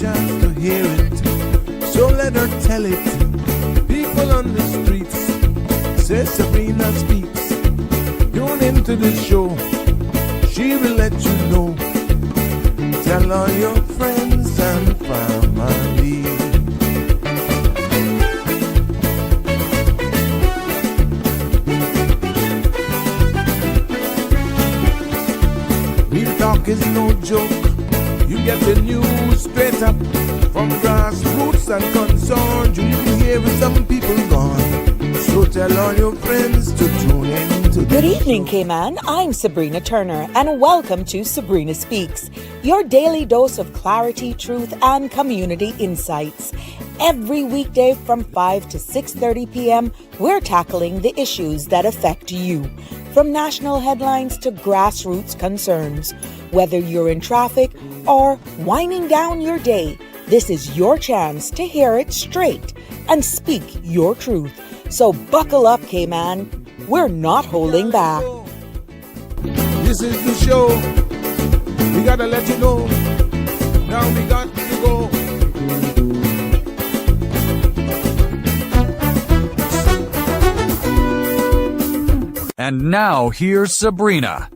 chance to hear it, so let her tell it. People on the streets say Sabrina speaks. Tune into the show, she will let you know. Tell all your friends and family. Real talk is no joke. You get the news straight up from grassroots and concerns. You can hear with some people gone. So tell all your friends to tune in to Good evening, Cayman. I'm Sabrina Turner, and welcome to Sabrina Speaks, your daily dose of clarity, truth, and community insights. Every weekday from 5 to 6:30 p.m., we're tackling the issues that affect you, from national headlines to grassroots concerns. Whether you're in traffic or winding down your day, this is your chance to hear it straight and speak your truth. So buckle up, Cayman. We're not holding back. This is the show. We gotta let you know. Now we got to go. And now here's Sabrina.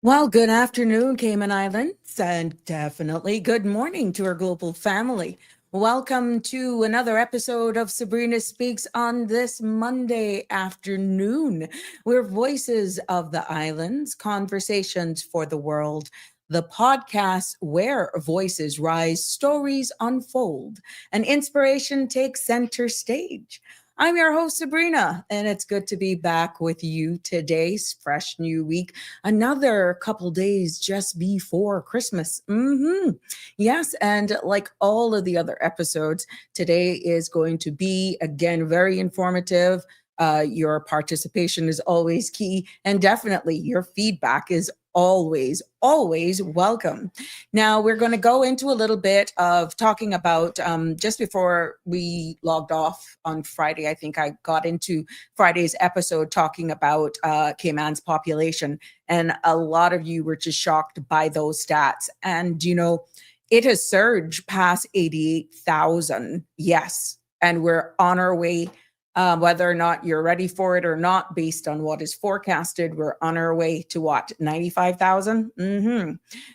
Well, good afternoon, Cayman Islands, and definitely good morning to our global family. Welcome to another episode of Sabrina Speaks on this Monday afternoon. We're Voices of the Islands, Conversations for the World, the podcast where voices rise, stories unfold, and inspiration takes center stage. I'm your host, Sabrina, and it's good to be back with you today. Fresh new week, another couple days just before Christmas. Yes, and like all of the other episodes, today is going to be, again, very informative. Your participation is always key, and definitely your feedback is always welcome. Now we're going to go into a little bit of talking about just before we logged off on Friday. I think I got into Friday's episode talking about Cayman's population, and a lot of you were just shocked by those stats. And you know, it has surged past 88,000. Yes, and we're on our way. Whether or not you're ready for it or not, based on what is forecasted, we're on our way to what, 95,000?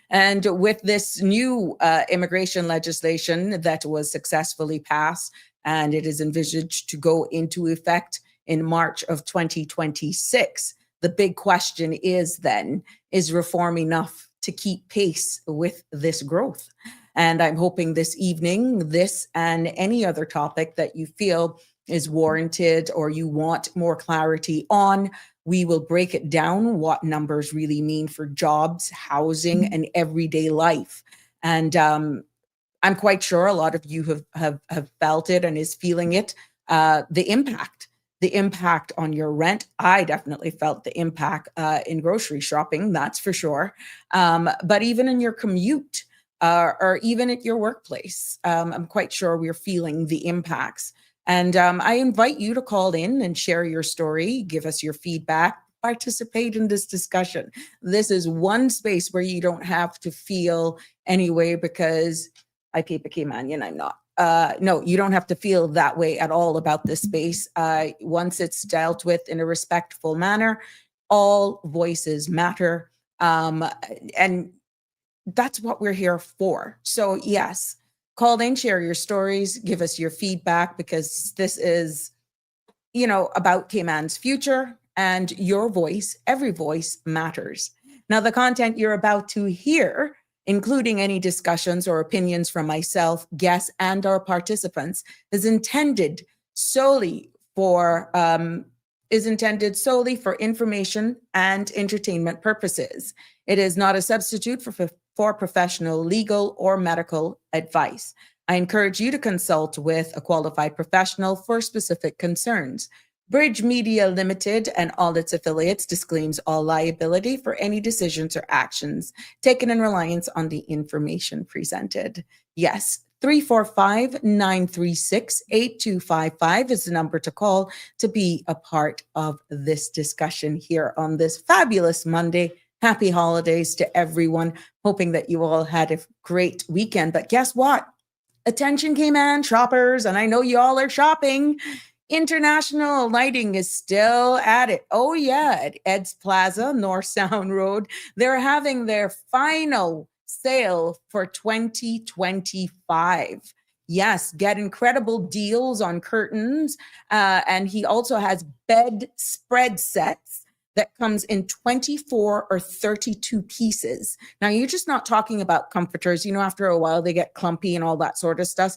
And with this new immigration legislation that was successfully passed, and it is envisaged to go into effect in March of 2026, the big question is then, is reform enough to keep pace with this growth? And I'm hoping this evening, this and any other topic that you feel is warranted or you want more clarity on, we will break it down, what numbers really mean for jobs, housing, and everyday life. And I'm quite sure a lot of you have felt it and is feeling it, the impact on your rent. I definitely felt the impact in grocery shopping, that's for sure. But even in your commute or even at your workplace, I'm quite sure we're feeling the impacts. And I invite you to call in and share your story, give us your feedback, participate in this discussion. This is one space where you don't have to feel anyway because I peep a Caymanian, I'm not. No, you don't have to feel that way at all about this space. Once it's dealt with in a respectful manner, all voices matter. And that's what we're here for. So yes, call in, share your stories, give us your feedback, because this is, you know, about Cayman's future, and your voice, every voice matters. Now, the content you're about to hear, including any discussions or opinions from myself, guests, and our participants, is intended solely for information and entertainment purposes. It is not a substitute for professional legal or medical advice. I encourage you to consult with a qualified professional for specific concerns. Bridge Media Limited and all its affiliates disclaims all liability for any decisions or actions taken in reliance on the information presented. Yes, 345-936-8255 is the number to call to be a part of this discussion here on this fabulous Monday Happy holidays to everyone. Hoping that you all had a great weekend. But guess what? Attention, Cayman shoppers, and I know you all are shopping. International Lighting is still at it. Oh, yeah, at Ed's Plaza, North Sound Road. They're having their final sale for 2025. Yes, get incredible deals on curtains. And he also has bed spread sets that comes in 24 or 32 pieces. Now, you're just not talking about comforters. You know, after a while, they get clumpy and all that sort of stuff.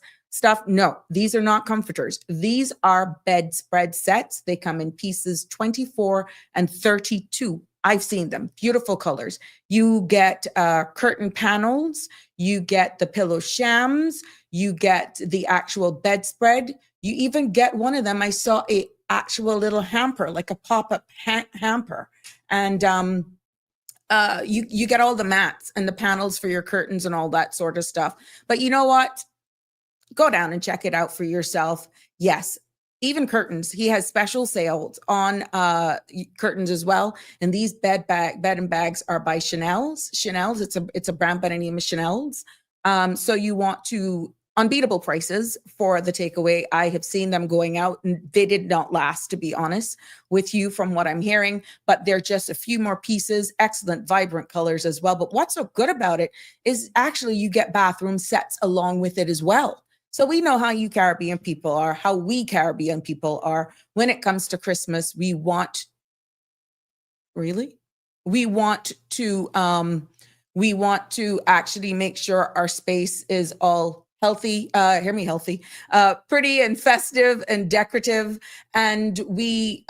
No, these are not comforters. These are bedspread sets. They come in pieces 24 and 32. I've seen them. Beautiful colors. You get curtain panels. You get the pillow shams. You get the actual bedspread. You even get one of them. I saw a actual little hamper, like a pop-up hamper. And you get all the mats and the panels for your curtains and all that sort of stuff. But you know what? Go down and check it out for yourself. Yes, even curtains. He has special sales on curtains as well. And these bed and bags are by Chanel's. It's a brand by the name of Chanel's. So you want to unbeatable prices for the takeaway. I have seen them going out and they did not last, to be honest with you, from what I'm hearing, but they're just a few more pieces, excellent, vibrant colors as well. But what's so good about it is actually you get bathroom sets along with it as well. So we know how you Caribbean people are, how we Caribbean people are when it comes to Christmas. We want to actually make sure our space is all healthy, pretty and festive and decorative. And we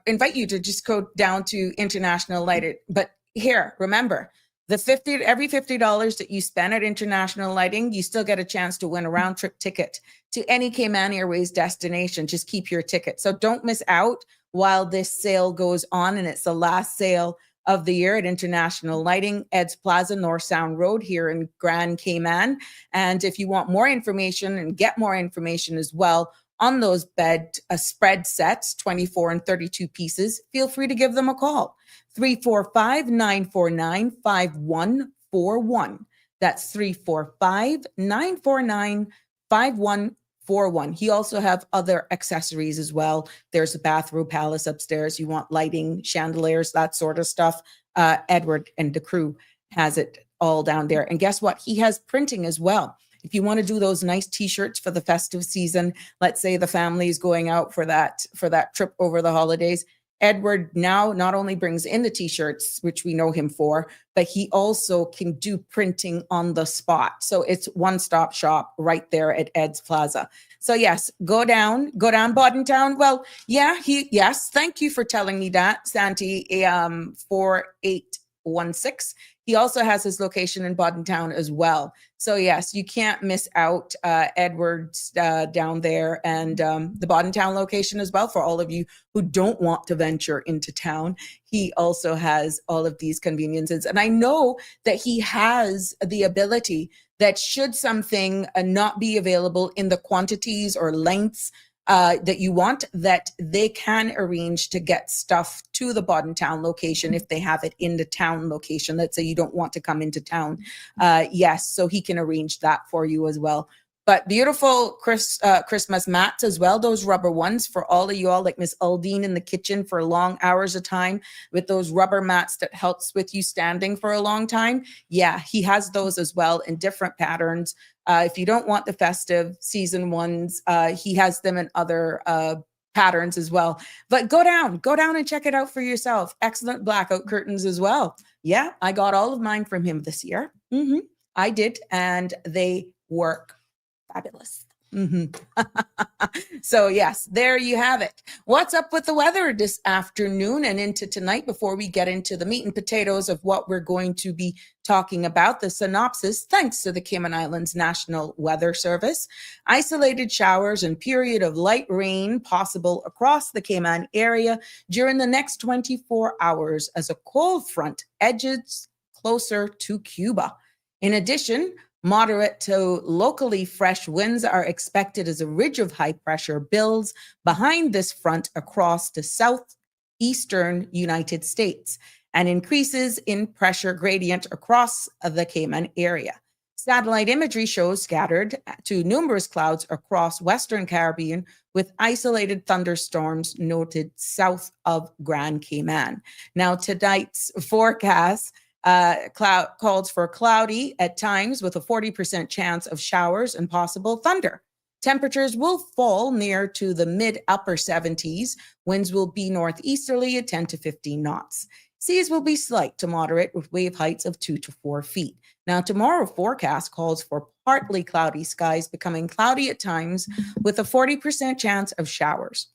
invite you to just go down to International Lighting. But here, remember, every $50 that you spend at International Lighting, you still get a chance to win a round trip ticket to any Cayman Airways destination. Just keep your ticket. So don't miss out while this sale goes on. And it's the last sale of the year at International Lighting, Ed's Plaza, North Sound Road here in Grand Cayman. And if you want more information and get more information as well on those bed spread sets, 24 and 32 pieces, feel free to give them a call. 345-949-5141. That's 345-949-5141. He also have other accessories as well. There's a bathroom palace upstairs. You want lighting, chandeliers, that sort of stuff. Edward and the crew has it all down there. And guess what? He has printing as well. If you want to do those nice t-shirts for the festive season, let's say the family is going out for that trip over the holidays, Edward now not only brings in the t-shirts, which we know him for, but he also can do printing on the spot. So it's one-stop shop right there at Ed's Plaza. So yes, go down Bodentown. Well, yeah, thank you for telling me that, Santi, 4816. He also has his location in Bodentown as well. So yes, you can't miss out Edward's down there and the Bodentown location as well for all of you who don't want to venture into town. He also has all of these conveniences. And I know that he has the ability that should something not be available in the quantities or lengths that you want, that they can arrange to get stuff to the Bodentown location if they have it in the town location. Let's say you don't want to come into town. Yes, so he can arrange that for you as well. But beautiful Christmas mats as well, those rubber ones for all of you all, like Miss Aldine in the kitchen for long hours of time with those rubber mats that helps with you standing for a long time. Yeah, he has those as well in different patterns. If you don't want the festive season ones, he has them in other patterns as well. But go down and check it out for yourself. Excellent blackout curtains as well. Yeah, I got all of mine from him this year. I did, and they work fabulous. So yes, there you have it. What's up with the weather this afternoon and into tonight before we get into the meat and potatoes of what we're going to be talking about? The synopsis, thanks to the Cayman Islands National Weather Service. Isolated showers and period of light rain possible across the Cayman area during the next 24 hours as a cold front edges closer to Cuba. In addition, moderate to locally fresh winds are expected as a ridge of high pressure builds behind this front across the southeastern United States. and increases in pressure gradient across the Cayman area. Satellite imagery shows scattered to numerous clouds across Western Caribbean with isolated thunderstorms noted south of Grand Cayman. Now, tonight's forecast calls for cloudy at times with a 40% chance of showers and possible thunder. Temperatures will fall near to the mid-upper 70s. Winds will be northeasterly at 10 to 15 knots. Seas will be slight to moderate with wave heights of 2 to 4 feet. Now, tomorrow forecast calls for partly cloudy skies becoming cloudy at times with a 40% chance of showers.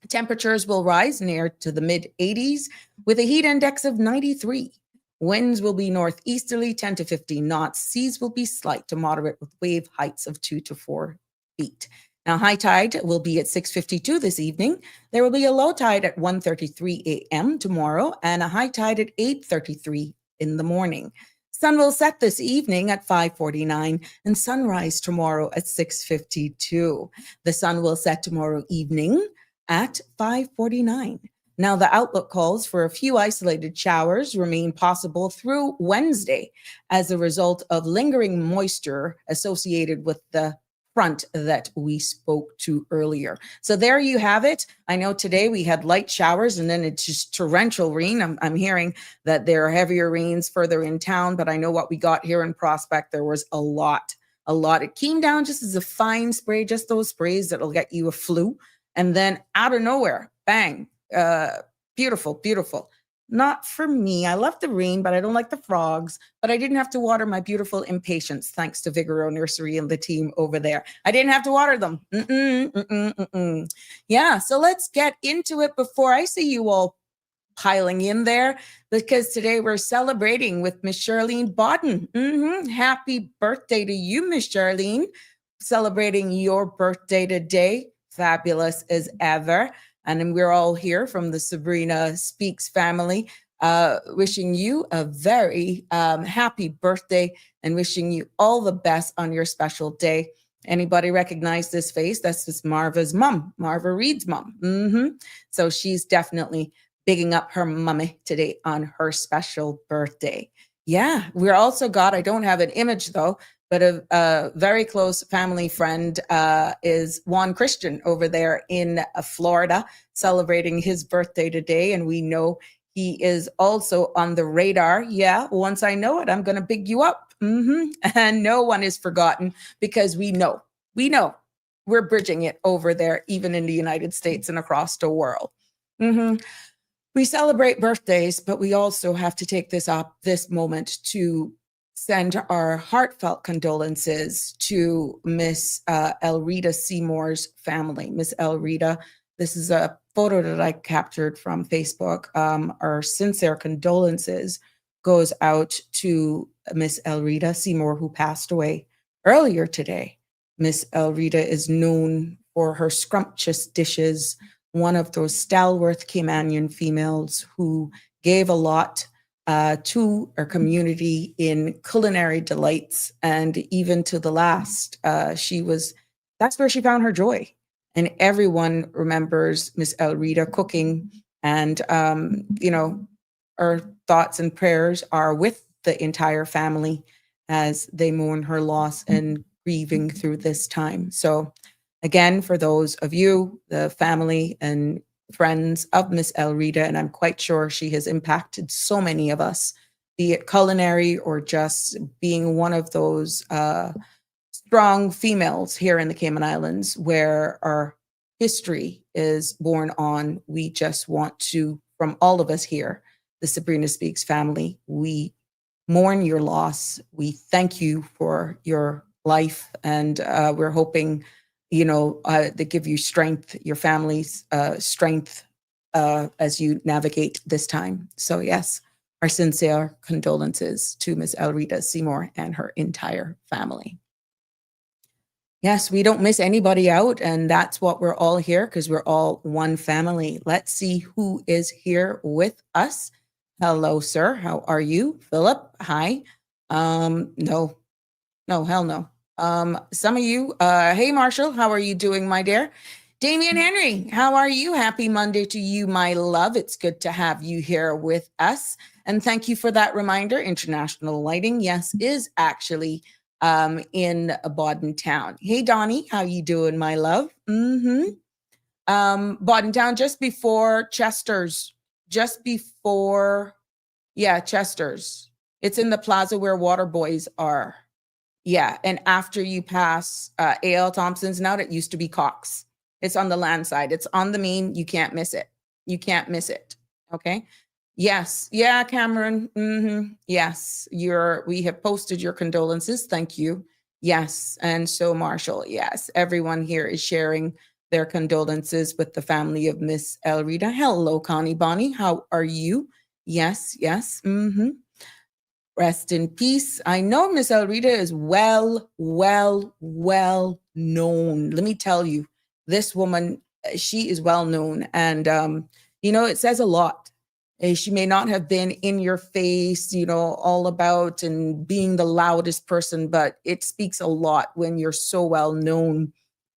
Temperatures will rise near to the mid-80s with a heat index of 93. Winds will be northeasterly 10 to 15 knots. Seas will be slight to moderate with wave heights of 2 to 4 feet. Now, high tide will be at 6:52 this evening. There will be a low tide at 1:33 a.m. tomorrow and a high tide at 8:33 in the morning. Sun will set this evening at 5:49 and sunrise tomorrow at 6:52. The sun will set tomorrow evening at 5:49. Now, the outlook calls for a few isolated showers remain possible through Wednesday as a result of lingering moisture associated with the front that we spoke to earlier. So there you have it. I know today we had light showers and then it's just torrential rain. I'm hearing that there are heavier rains further in town, but I know what we got here in Prospect, there was a lot. It came down just as a fine spray, just those sprays that'll get you a flu. And then out of nowhere, bang, beautiful. Not for me. I love the rain, but I don't like the frogs. But I didn't have to water my beautiful impatiens, thanks to Vigoro Nursery and the team over there. I didn't have to water them. Yeah, so let's get into it before I see you all piling in there, because today we're celebrating with Miss Charlene Bodden. Happy birthday to you, Miss Charlene. Celebrating your birthday today. Fabulous as ever. And we're all here from the Sabrina Speaks family, wishing you a very happy birthday and wishing you all the best on your special day. Anybody recognize this face? That's just Marva's mom, Marva Reed's mom. So she's definitely bigging up her mummy today on her special birthday. Yeah, we're also got, I don't have an image though, but a very close family friend is Juan Christian over there in Florida celebrating his birthday today. And we know he is also on the radar. Yeah, once I know it, I'm going to big you up. And no one is forgotten because we know we're bridging it over there, even in the United States and across the world. We celebrate birthdays, but we also have to take this moment to send our heartfelt condolences to Miss Elrita Seymour's family. Miss Elrita, this is a photo that I captured from Facebook. Our sincere condolences goes out to Miss Elrita Seymour, who passed away earlier today. Miss Elrita is known for her scrumptious dishes, one of those stalwart Caymanian females who gave a lot to our community in culinary delights, and even to the last, that's where she found her joy. And everyone remembers Miss Elrita cooking, and our thoughts and prayers are with the entire family as they mourn her loss and grieving through this time. So again, for those of you, the family and friends of Miss Elrita, and I'm quite sure she has impacted so many of us, be it culinary or just being one of those strong females here in the Cayman Islands where our history is born on. We just want to, from all of us here, the Sabrina Speaks family, we mourn your loss. We thank you for your life, and we're hoping they give you strength, your family's strength as you navigate this time. So yes, our sincere condolences to Miss Elrita Seymour and her entire family. Yes, we don't miss anybody out, and that's what we're all here, because we're all one family. Let's see who is here with us. Hello, sir. How are you? Philip, hi. No, hell no. Some of you, hey, Marshall, how are you doing, my dear? Damian Henry, how are you? Happy Monday to you, my love. It's good to have you here with us. And thank you for that reminder. International Lighting, yes, is actually in Bodden Town. Hey, Donnie, how you doing, my love? Bodden Town, just before Chester's, Chester's. It's in the plaza where Water Boys are. Yeah, and after you pass A.L. Thompson's now, it used to be Cox. It's on the land side. It's on the main. You can't miss it. You can't miss it. Okay. Yes. Yeah, Cameron. Yes. We have posted your condolences. Thank you. Yes. And so Marshall, yes. Everyone here is sharing their condolences with the family of Miss Elrita. Hello, Connie Bonnie. How are you? Yes. Rest in peace. I know Miss Elrita is well known. Let me tell you, this woman, she is well known. And, it says a lot. She may not have been in your face, all about and being the loudest person, but it speaks a lot when you're so well known.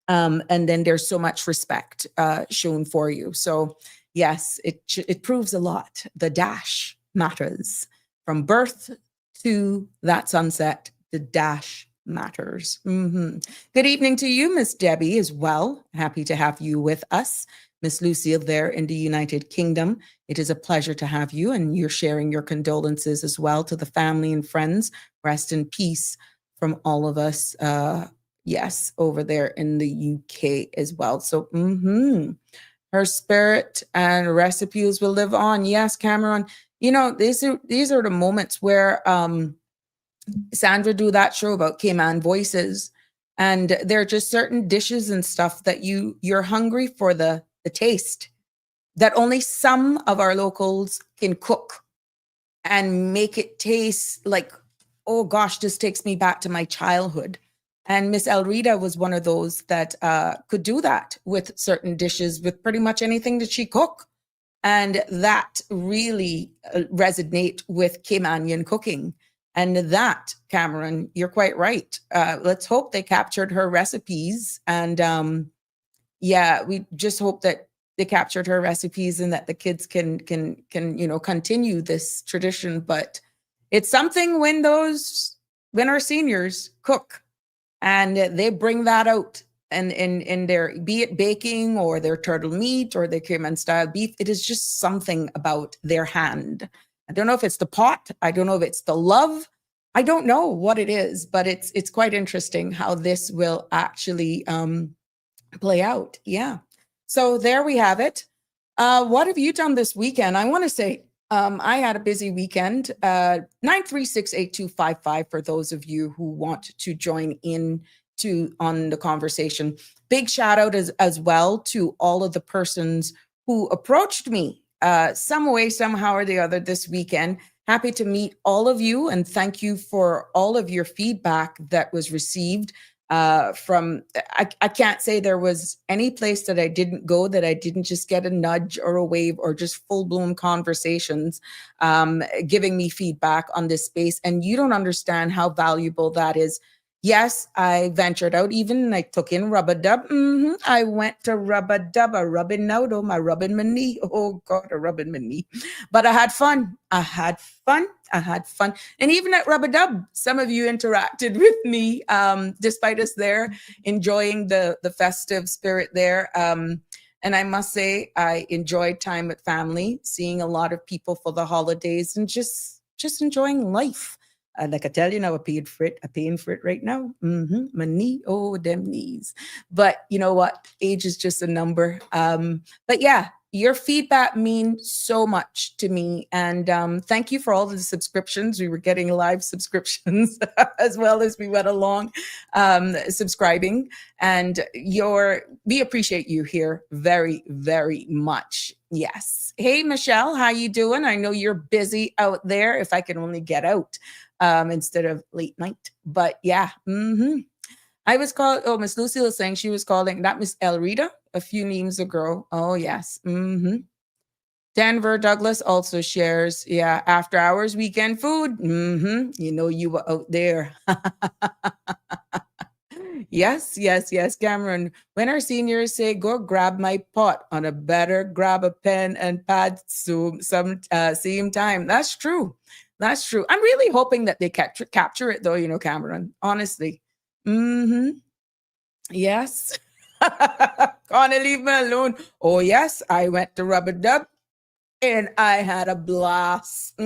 And then there's so much respect shown for you. So yes, it proves a lot. The dash matters. From birth to that sunset, the dash matters. Good evening to you, Miss Debbie, as well. Happy to have you with us. Miss Lucille there in the United Kingdom. It is a pleasure to have you, and you're sharing your condolences as well to the family and friends. Rest in peace from all of us. Yes, over there in the UK as well. So, her spirit and recipes will live on. Yes, Cameron. These are the moments where Sandra do that show about Cayman voices, and there are just certain dishes and stuff that you're hungry for the taste that only some of our locals can cook and make it taste like, oh gosh, this takes me back to my childhood. And Miss Elrita was one of those that could do that with certain dishes, with pretty much anything that she cook. And that really resonate with Caymanian cooking. And that, Cameron, you're quite right. Let's hope they captured her recipes. And we just hope that they captured her recipes and that the kids can continue this tradition. But it's something when our seniors cook and they bring that out. And in their, be it baking or their turtle meat or their Cayman style beef, it is just something about their hand. I don't know if it's the pot. I don't know if it's the love. I don't know what it is, but it's quite interesting how this will actually play out. Yeah. So there we have it. What have you done this weekend? I want to say I had a busy weekend. 9368255 for those of you who want to join in on the conversation. Big shout out as well to all of the persons who approached me some way, somehow or the other this weekend. Happy to meet all of you, and thank you for all of your feedback that was received from, I can't say there was any place that I didn't go that I didn't just get a nudge or a wave or just full-blown conversations giving me feedback on this space. And you don't understand how valuable that is. Yes, I ventured out even. I took in Rub-a-Dub. I went to Rub-a-Dub, rubbing out, my rubbing my knee. Oh God, rubbing my knee. But I had fun. And even at Rub-a-Dub, some of you interacted with me, despite us there enjoying the festive spirit there. And I must say, I enjoyed time with family, seeing a lot of people for the holidays and just enjoying life. Like I tell you now, I'm paying for it right now. My knee, oh, them knees. But you know what? Age is just a number. But yeah, your feedback means so much to me. And thank you for all the subscriptions. We were getting live subscriptions as well as we went along subscribing. And we appreciate you here very, very much. Yes. Hey, Michelle, how you doing? I know you're busy out there. If I can only get out instead of late night. But yeah, I was called, Miss Lucy was saying she was calling, that Miss Elrita a few names ago. Oh, yes. Denver Douglas also shares, yeah, after hours weekend food. You know, you were out there. Yes, yes, yes, Cameron. When our seniors say, go grab my pot on a better grab a pen and pad some same time. That's true. That's true. I'm really hoping that they capture it though, Cameron. Honestly. Mm-hmm. Yes. Can't leave me alone. Oh, yes, I went to Rubber Dub and I had a blast.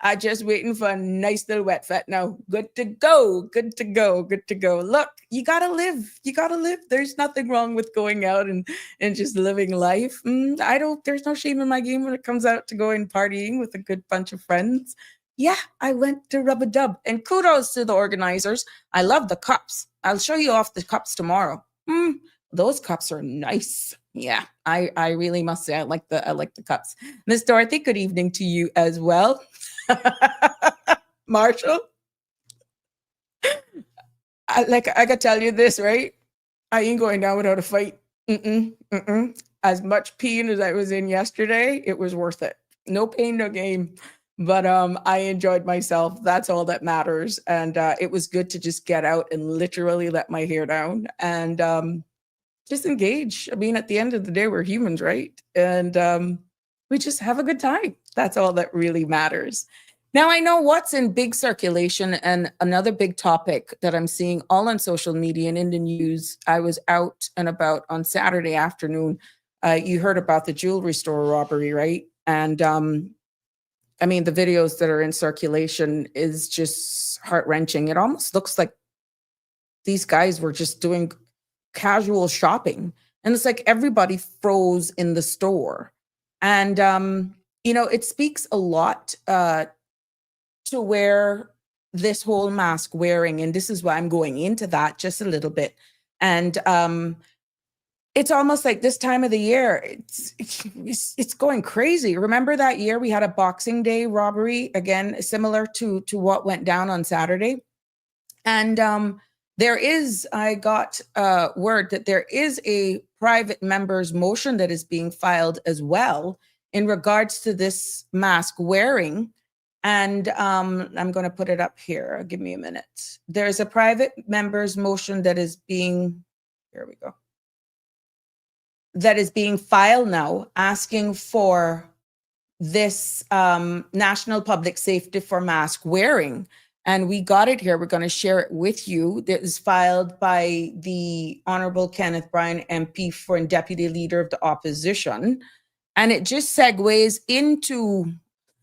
I just waiting for a nice little wet fat now. Good to go. Good to go. Good to go. Look, you gotta live. You gotta live. There's nothing wrong with going out and just living life. There's no shame in my game when it comes out to going partying with a good bunch of friends. Yeah, I went to Rub a Dub. And kudos to the organizers. I love the cups. I'll show you off the cups tomorrow. Those cups are nice. Yeah, I really must say I like the cups. Miss Dorothy, good evening to you as well. Marshall, I gotta tell you this, right? I ain't going down without a fight. As much pain as I was in yesterday, it was worth it. No pain, no gain. But I enjoyed myself. That's all that matters. And it was good to just get out and literally let my hair down and just engage. I mean, at the end of the day, we're humans, right? And we just have a good time. That's all that really matters. Now, I know what's in big circulation and another big topic that I'm seeing all on social media and in the news. I was out and about on Saturday afternoon. You heard about the jewelry store robbery, right? And I mean, the videos that are in circulation is just heart-wrenching. It almost looks like these guys were just doing casual shopping. And it's like everybody froze in the store. And, it speaks a lot to where this whole mask wearing, and this is why I'm going into that just a little bit. And it's almost like this time of the year, it's going crazy. Remember that year we had a Boxing Day robbery, again, similar to what went down on Saturday. And I got word that there is a private member's motion that is being filed as well in regards to this mask wearing. And I'm going to put it up here. Give me a minute. There's a private member's motion that is being, here we go, that is being filed now asking for this national public safety for mask wearing. And we got it here. We're going to share it with you. That is filed by the Honorable Kenneth Bryan MP for Deputy Leader of the Opposition. And it just segues into,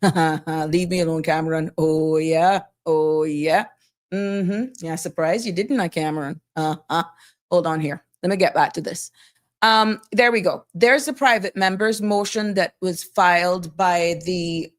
leave me alone, Cameron. Oh, yeah. Oh, yeah. Yeah, surprise you didn't, Cameron? Hold on here. Let me get back to this. There we go. There's a private member's motion that was filed by the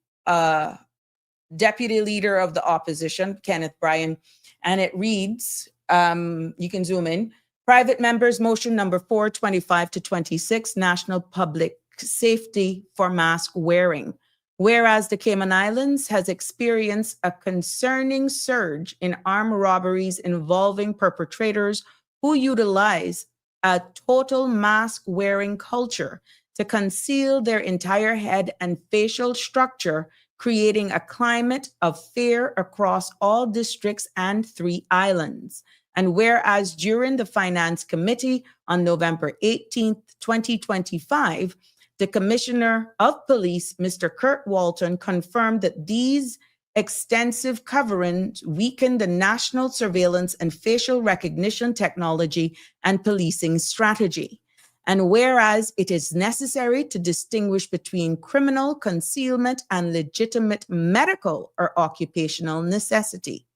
Deputy Leader of the Opposition, Kenneth Bryan, and it reads, you can zoom in, private member's motion number 425 to 26, National Public Safety for Mask Wearing. Whereas the Cayman Islands has experienced a concerning surge in armed robberies involving perpetrators who utilize a total mask-wearing culture to conceal their entire head and facial structure, creating a climate of fear across all districts and 3 islands. And whereas during the Finance Committee on November 18th, 2025, the Commissioner of Police, Mr. Kurt Walton, confirmed that these extensive coverings weaken the national surveillance and facial recognition technology and policing strategy. And whereas it is necessary to distinguish between criminal concealment and legitimate medical or occupational necessity,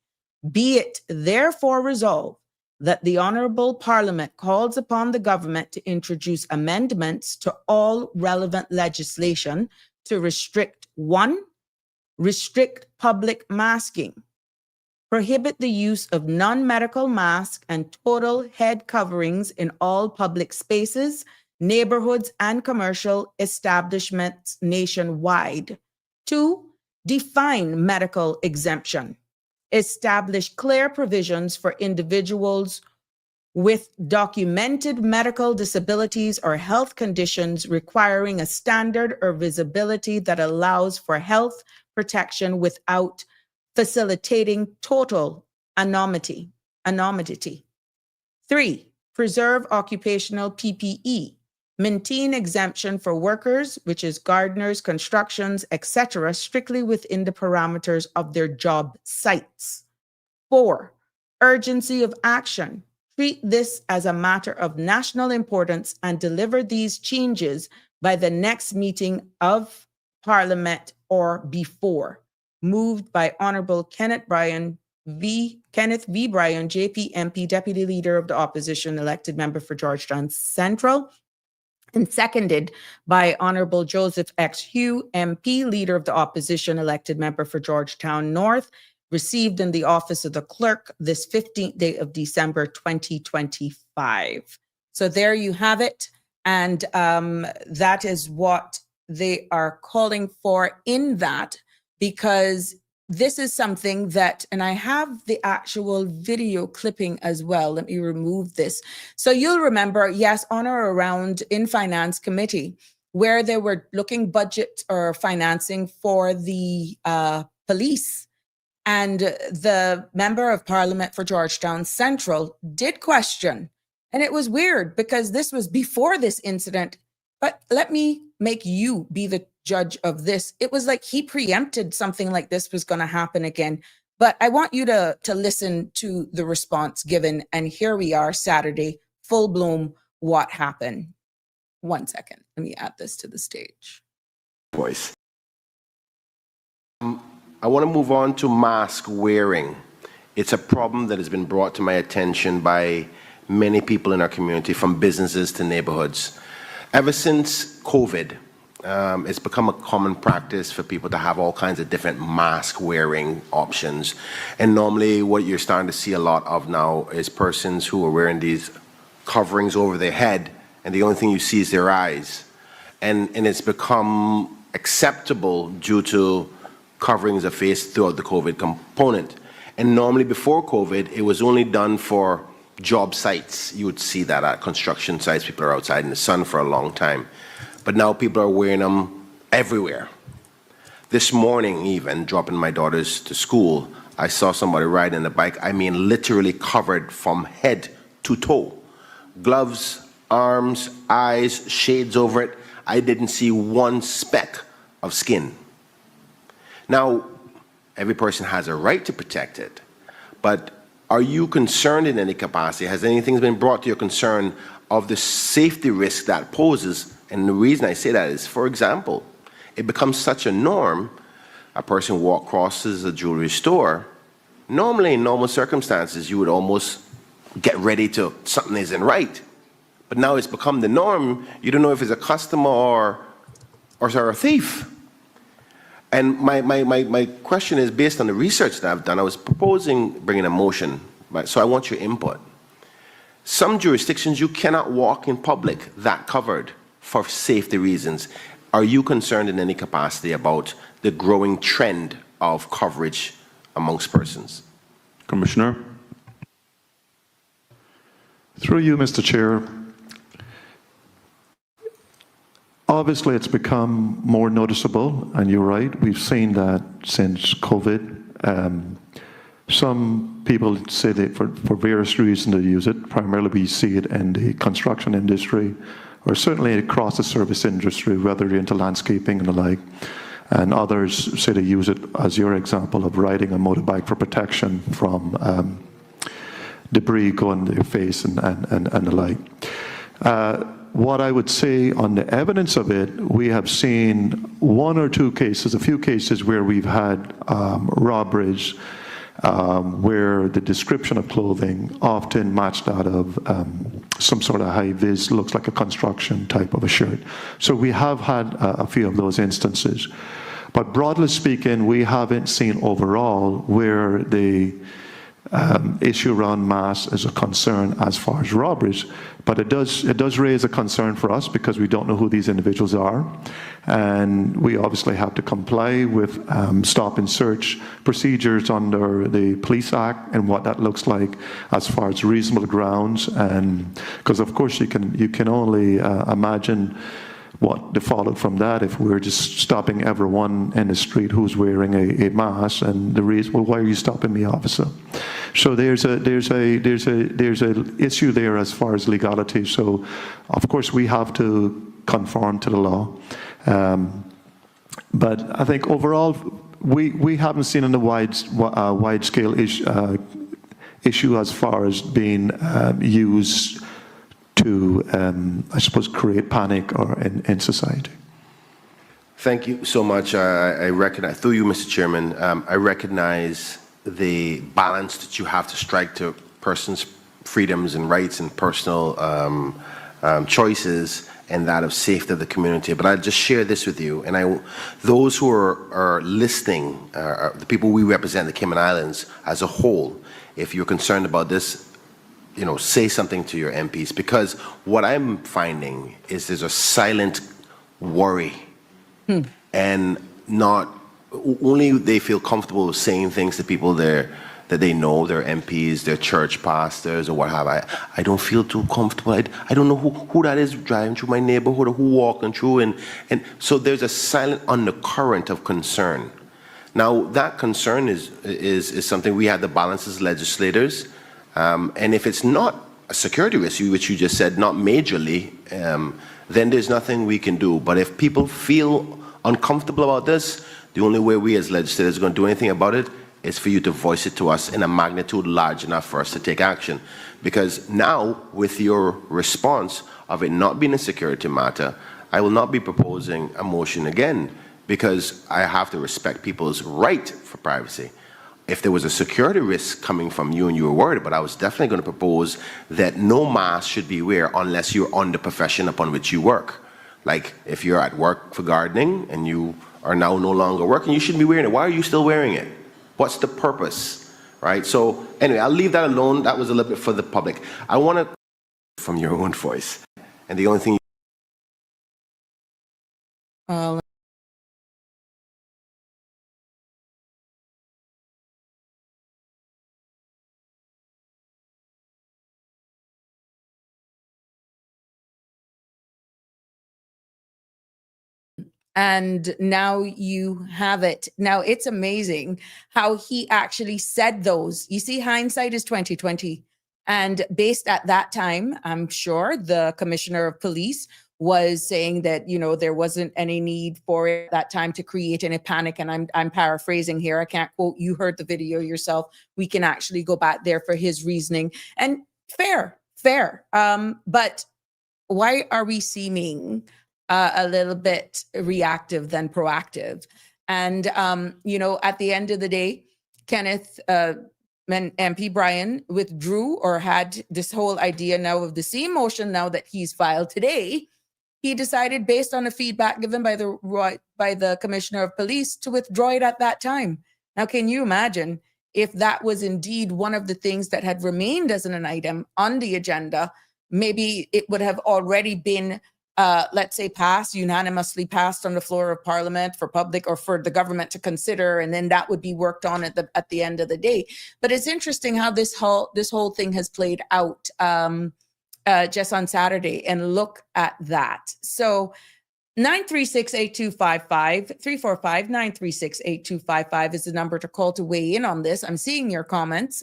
be it therefore resolved that the Honorable Parliament calls upon the government to introduce amendments to all relevant legislation to restrict: 1, restrict public masking, prohibit the use of non-medical masks and total head coverings in all public spaces, neighborhoods, and commercial establishments nationwide. 2, define medical exemption. Establish clear provisions for individuals with documented medical disabilities or health conditions requiring a standard or visibility that allows for health protection without facilitating total anonymity. 3, preserve occupational PPE. Maintain exemption for workers, which is gardeners, constructions, etc., strictly within the parameters of their job sites. 4, urgency of action. Treat this as a matter of national importance and deliver these changes by the next meeting of Parliament or before. Moved by Honorable Kenneth V. Bryan, JP MP, Deputy Leader of the Opposition, elected member for Georgetown Central, and seconded by Honorable Joseph X. Hugh, MP, Leader of the Opposition, elected member for Georgetown North, received in the office of the clerk this 15th day of December 2025. So there you have it. And that is what they are calling for in that, because this is something that, and I have the actual video clipping as well. Let me remove this. So you'll remember, yes, on or around in Finance Committee, where they were looking budget or financing for the police. And the member of Parliament for Georgetown Central did question. And it was weird because this was before this incident. But let me make you be the judge of this. It was like he preempted something like this was going to happen again. But I want you to listen to the response given. And here we are, Saturday, full bloom, what happened. 1 second. Let me add this to the stage. Voice. I want to move on to mask wearing. It's a problem that has been brought to my attention by many people in our community, from businesses to neighborhoods. Ever since COVID, it's become a common practice for people to have all kinds of different mask wearing options. And normally what you're starting to see a lot of now is persons who are wearing these coverings over their head, and the only thing you see is their eyes. And it's become acceptable due to coverings of face throughout the COVID component. And normally before COVID, it was only done for job sites. You would see that at construction sites, people are outside in the sun for a long time. But now people are wearing them everywhere. This morning even, dropping my daughters to school, I saw somebody riding a bike, I mean literally covered from head to toe. Gloves, arms, eyes, shades over it. I didn't see one speck of skin. Now, every person has a right to protect it, but are you concerned in any capacity? Has anything been brought to your concern of the safety risk that poses? And the reason I say that is, for example, it becomes such a norm, a person crosses a jewelry store. Normally, in normal circumstances, you would almost get ready to, something isn't right. But now it's become the norm. You don't know if it's a customer or a thief. And my question is based on the research that I've done. I was proposing bringing a motion, so I want your input. Some jurisdictions, you cannot walk in public that covered for safety reasons. Are you concerned in any capacity about the growing trend of coverage amongst persons? Commissioner. Through you, Mr. Chair. Obviously, it's become more noticeable, and you're right, we've seen that since COVID. Some people say that for various reasons they use it. Primarily, we see it in the construction industry, or certainly across the service industry, whether you're into landscaping and the like. And others say they use it, as your example, of riding a motorbike for protection from debris going to their face and the like. What I would say on the evidence of it, we have seen one or two cases, a few cases where we've had robberies where the description of clothing often matched that of some sort of high-vis, looks like a construction type of a shirt. So we have had a few of those instances. But broadly speaking, we haven't seen overall where the issue around masks is a concern as far as robberies, but it does raise a concern for us because we don't know who these individuals are, and we obviously have to comply with stop and search procedures under the Police Act and what that looks like as far as reasonable grounds, and because of course you can only imagine what the fallout from that if we're just stopping everyone in the street who's wearing a mask, and the reason, well, why are you stopping me, officer? So there's a issue there as far as legality. So of course we have to conform to the law, but I think overall we haven't seen in the wide scale issue as far as being used to, I suppose, create panic or in society. Thank you so much. I recognize, through you, Mr. Chairman, I recognize the balance that you have to strike to persons' freedoms and rights and personal choices and that of safety of the community. But I'll just share this with you. And those who are listening, the people we represent, the Cayman Islands as a whole, if you're concerned about this, say something to your MPs, because what I'm finding is there's a silent worry and not only they feel comfortable saying things to people that they know, their MPs, their church pastors or what have I don't feel too comfortable. I don't know who that is driving through my neighborhood or who walking through, and so there's a silent undercurrent of concern. Now that concern is something we have to balance as legislators. And if it's not a security issue, which you just said, not majorly, then there's nothing we can do. But if people feel uncomfortable about this, the only way we as legislators are going to do anything about it is for you to voice it to us in a magnitude large enough for us to take action. Because now, with your response of it not being a security matter, I will not be proposing a motion again, because I have to respect people's right for privacy. If there was a security risk coming from you and you were worried, but I was definitely going to propose that no mask should be wear unless you're on the profession upon which you work. Like if you're at work for gardening and you are now no longer working, you shouldn't be wearing it. Why are you still wearing it? What's the purpose, right? So anyway, I'll leave that alone. That was a little bit for the public. I want to from your own voice. And the only thing and now you have it. Now it's amazing how he actually said those. You see, hindsight is 2020. And based at that time, I'm sure the commissioner of police was saying that, there wasn't any need for it at that time to create any panic. And I'm paraphrasing here. I can't quote. You heard the video yourself. We can actually go back there for his reasoning. And fair. But why are we seeming a little bit reactive than proactive? And, at the end of the day, Kenneth and MP Brian withdrew or had this whole idea now of the same motion now that he's filed today. He decided, based on the feedback given by the commissioner of police, to withdraw it at that time. Now, can you imagine if that was indeed one of the things that had remained as an item on the agenda? Maybe it would have already been let's say unanimously passed on the floor of Parliament for public or for the government to consider, and then that would be worked on at the end of the day. But it's interesting how this whole thing has played out just on Saturday, and look at that. So 936-8255, 345-936-8255 is the number to call to weigh in on this. I'm seeing your comments.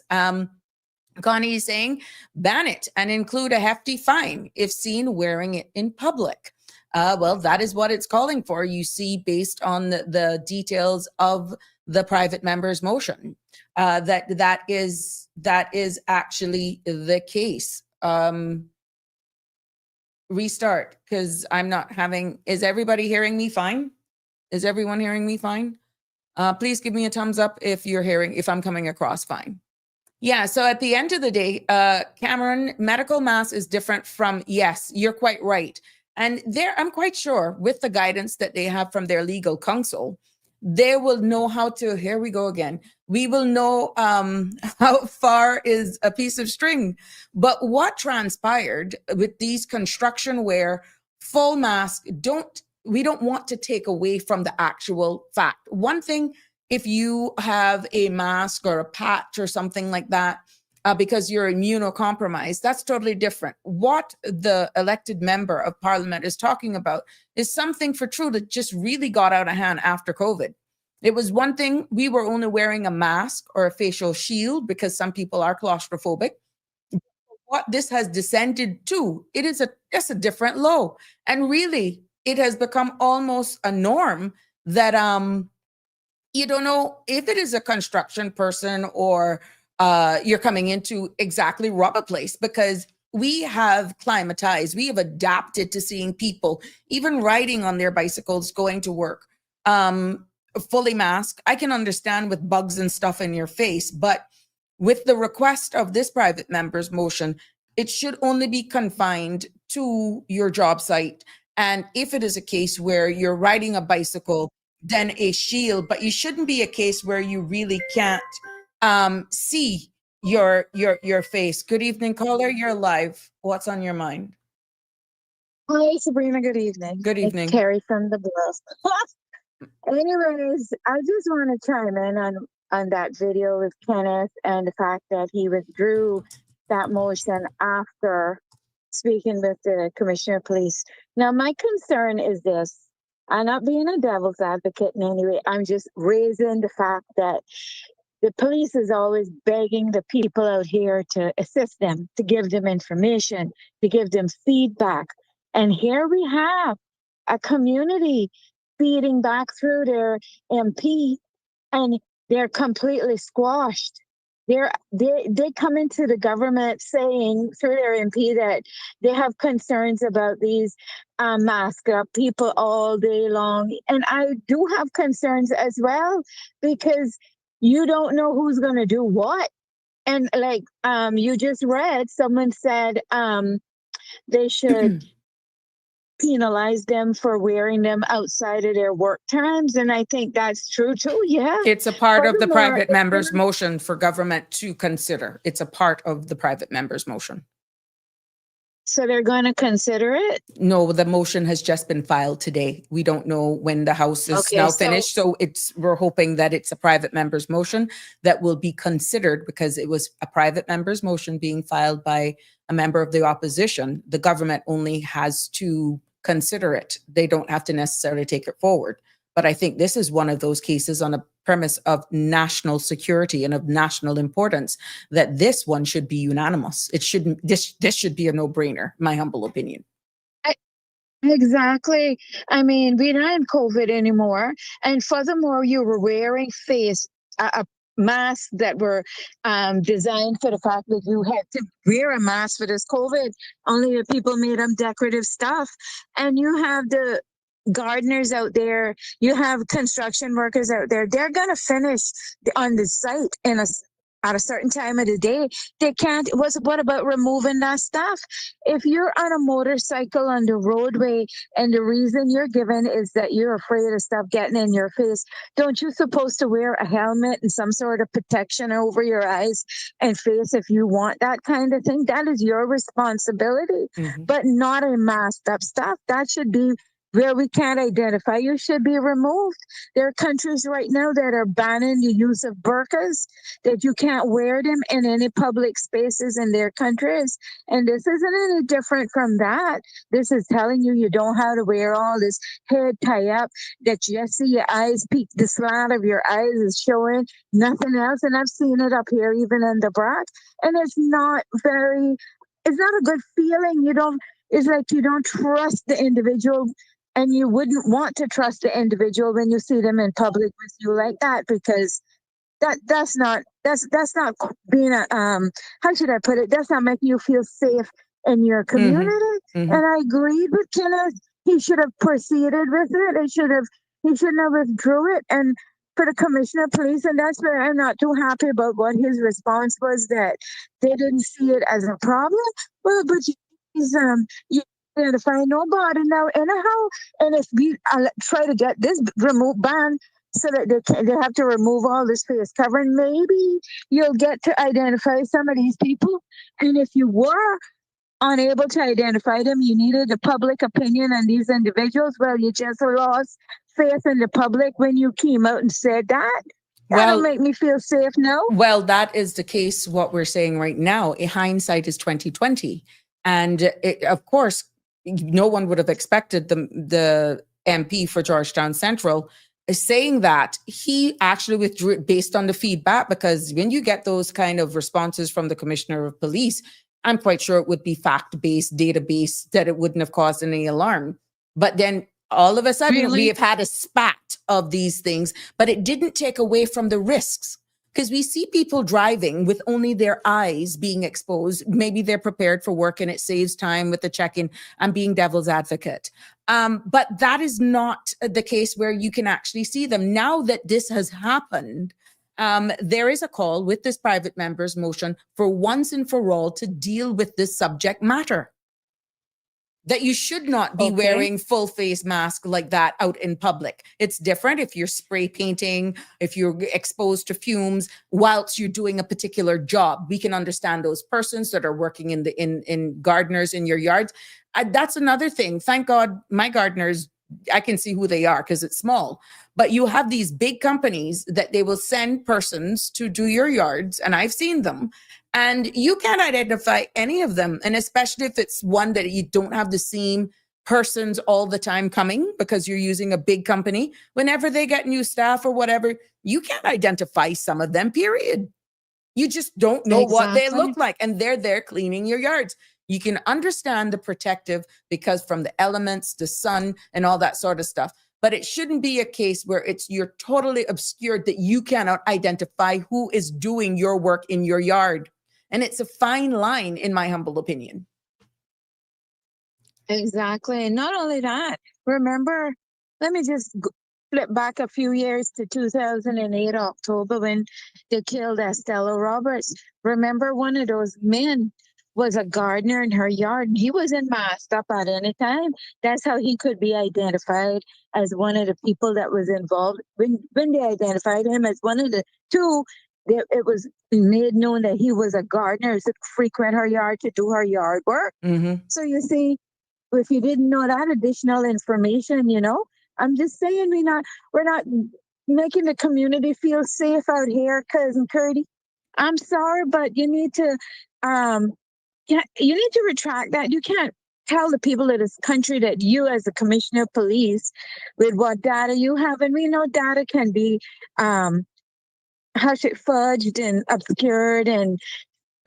Connie is saying, ban it and include a hefty fine if seen wearing it in public. Well, that is what it's calling for, you see, based on the details of the private member's motion. That is actually the case. Restart, because I'm not having, is everybody hearing me fine? Is everyone hearing me fine? Please give me a thumbs up if I'm coming across fine. Yeah, so at the end of the day, Cameron, medical mask is different from, yes, you're quite right. And I'm quite sure with the guidance that they have from their legal counsel, they will know how to, here we go again. We will know how far is a piece of string. But what transpired with these construction wear full mask, we don't want to take away from the actual fact. One thing, if you have a mask or a patch or something like that, because you're immunocompromised. That's totally different. What the elected member of parliament is talking about is something for true that just really got out of hand after COVID. It was one thing, we were only wearing a mask or a facial shield because some people are claustrophobic. What this has descended to, it is just a different low. And really, it has become almost a norm that you don't know if it is a construction person or you're coming into exactly rob a place, because we have climatized, we have adapted to seeing people even riding on their bicycles, going to work, fully masked. I can understand with bugs and stuff in your face, but with the request of this private member's motion, it should only be confined to your job site. And if it is a case where you're riding a bicycle, then a shield, but you shouldn't be a case where you really can't see your face. Good evening, caller. You're live. What's on your mind? Hi, Sabrina. Good evening. Good evening. It's Carrie from the Bluff. Anyways, I just want to chime in on that video with Kenneth and the fact that he withdrew that motion after speaking with the Commissioner of Police. Now, my concern is this. I'm not being a devil's advocate in any way. I'm just raising the fact that the police is always begging the people out here to assist them, to give them information, to give them feedback. And here we have a community feeding back through their MP, and they're completely squashed. They come into the government saying through their MP that they have concerns about these masked up people all day long. And I do have concerns as well, because you don't know who's going to do what. And like you just read, someone said they should penalize them for wearing them outside of their work times. And I think that's true too. Yeah. It's a part of the Furthermore, private member's motion for government to consider. It's a part of the private member's motion. So they're going to consider it? No, the motion has just been filed today. We don't know when the House is Okay, now so- finished. So we're hoping that it's a private member's motion that will be considered, because it was a private member's motion being filed by a member of the opposition. The government only has to consider it. They don't have to necessarily take it forward. But I think this is one of those cases on a premise of national security and of national importance that this one should be unanimous. It shouldn't, this should be a no-brainer, my humble opinion. Exactly. I mean, we're not in COVID anymore. And furthermore, you were wearing a masks that were designed for the fact that you had to wear a mask for this COVID. Only the people made them decorative stuff. And you have the gardeners out there, you have construction workers out there. They're going to finish on the site at a certain time of the day. They can't. What about removing that stuff? If you're on a motorcycle on the roadway and the reason you're given is that you're afraid of stuff getting in your face, don't you supposed to wear a helmet and some sort of protection over your eyes and face if you want that kind of thing? That is your responsibility, but not a masked up stuff. That should be where we can't identify. You should be removed. There are countries right now that are banning the use of burqas, that you can't wear them in any public spaces in their countries. And this isn't any different from that. This is telling you you don't have to wear all this head tie up, that you just see your eyes peek, the slant of your eyes is showing, nothing else. And I've seen it up here, even in the Brack. And it's not a good feeling. It's like you don't trust the individual. And you wouldn't want to trust the individual when you see them in public with you like that, because that's not being a how should I put it? That's not making you feel safe in your community. And I agreed with Kenneth. He should have proceeded with it. He shouldn't have withdrew it. And for the Commissioner of Police, and that's where I'm not too happy about what his response was, that they didn't see it as a problem. Well, but you identify nobody now anyhow. And if we try to get this ban so that they have to remove all this face covering, maybe you'll get to identify some of these people. And if you were unable to identify them, you needed a public opinion on these individuals, well, you just lost faith in the public when you came out and said that. That'll make me feel safe, no? Well, that is the case. What we're saying right now, hindsight is 2020, and of course, no one would have expected the MP for Georgetown Central is saying that. He actually withdrew it based on the feedback, because when you get those kind of responses from the Commissioner of Police, I'm quite sure it would be fact-based, database, that it wouldn't have caused any alarm. But then all of a sudden, Really? we have had a spat of these things, but it didn't take away from the risks. Because we see people driving with only their eyes being exposed. Maybe they're prepared for work and it saves time with the check-in. I'm being devil's advocate. But that is not the case where you can actually see them. Now that this has happened, there is a call with this private member's motion for once and for all to deal with this subject matter. That you should not be wearing full face mask like that out in public. It's different if you're spray painting, if you're exposed to fumes whilst you're doing a particular job. We can understand those persons that are working in gardeners in your yards. That's another thing. Thank God my gardeners, I can see who they are because it's small. But you have these big companies that they will send persons to do your yards, and I've seen them. And you can't identify any of them. And especially if it's one that you don't have the same persons all the time coming because you're using a big company. Whenever they get new staff or whatever, you can't identify some of them, period. You just don't know what they look like. And they're there cleaning your yards. You can understand the protective because from the elements, the sun, and all that sort of stuff. But it shouldn't be a case where you're totally obscured that you cannot identify who is doing your work in your yard. And it's a fine line, in my humble opinion. Exactly. And not only that, remember, let me just flip back a few years to 2008, October, when they killed Estella Roberts. Remember, one of those men was a gardener in her yard, and he wasn't masked up at any time. That's how he could be identified as one of the people that was involved. When they identified him as one of the two, it was made known that he was a gardener to frequent her yard to do her yard work. Mm-hmm. So you see, if you didn't know that additional information, I'm just saying we're not making the community feel safe out here, Cousin Curdy. I'm sorry, but you need to retract that. You can't tell the people of this country that you, as a commissioner of police, with what data you have, and we know data can be fudged and obscured and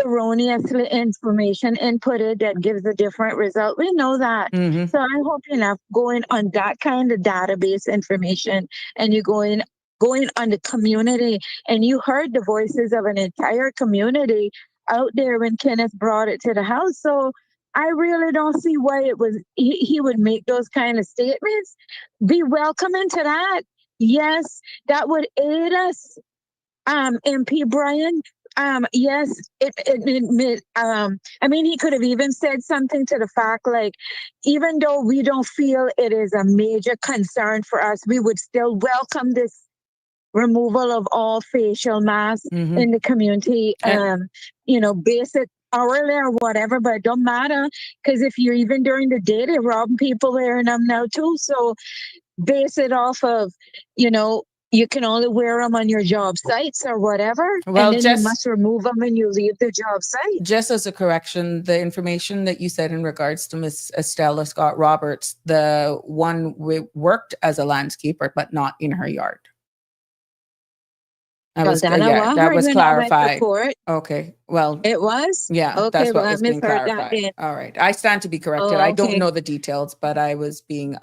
erroneous information inputted that gives a different result. We know that. Mm-hmm. So I hope you're not going on that kind of database information and you're going on the community, and you heard the voices of an entire community out there when Kenneth brought it to the house. So I really don't see why he would make those kind of statements. Be welcoming to that. Yes, that would aid us. MP Brian, yes, I mean, he could have even said something to the fact, like, even though we don't feel it is a major concern for us, we would still welcome this removal of all facial masks in the community, basic hourly or whatever, but it don't matter, because if you're even during the day, they're robbing people wearing them now too. So base it off of, you can only wear them on your job sites or whatever, well, and then you must remove them when you leave the job site. Just as a correction, the information that you said in regards to Miss Estella Scott Roberts, the one worked as a landscaper, but not in her yard. That was clarified. Okay, well, it was. Yeah, okay, that's what was being clarified. All right, I stand to be corrected. I don't know the details, but I was being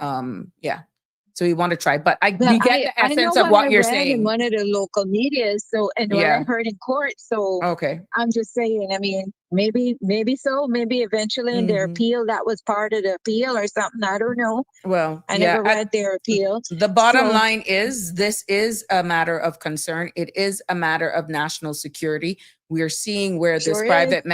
So we want to try, but we get the essence of what you're saying. In one of the local media, and what I heard in court. So okay, I'm just saying. I mean, maybe so. Maybe eventually in their appeal, that was part of the appeal or something. I don't know. Well, I never read their appeal. The bottom line is, this is a matter of concern. It is a matter of national security. We're seeing where this private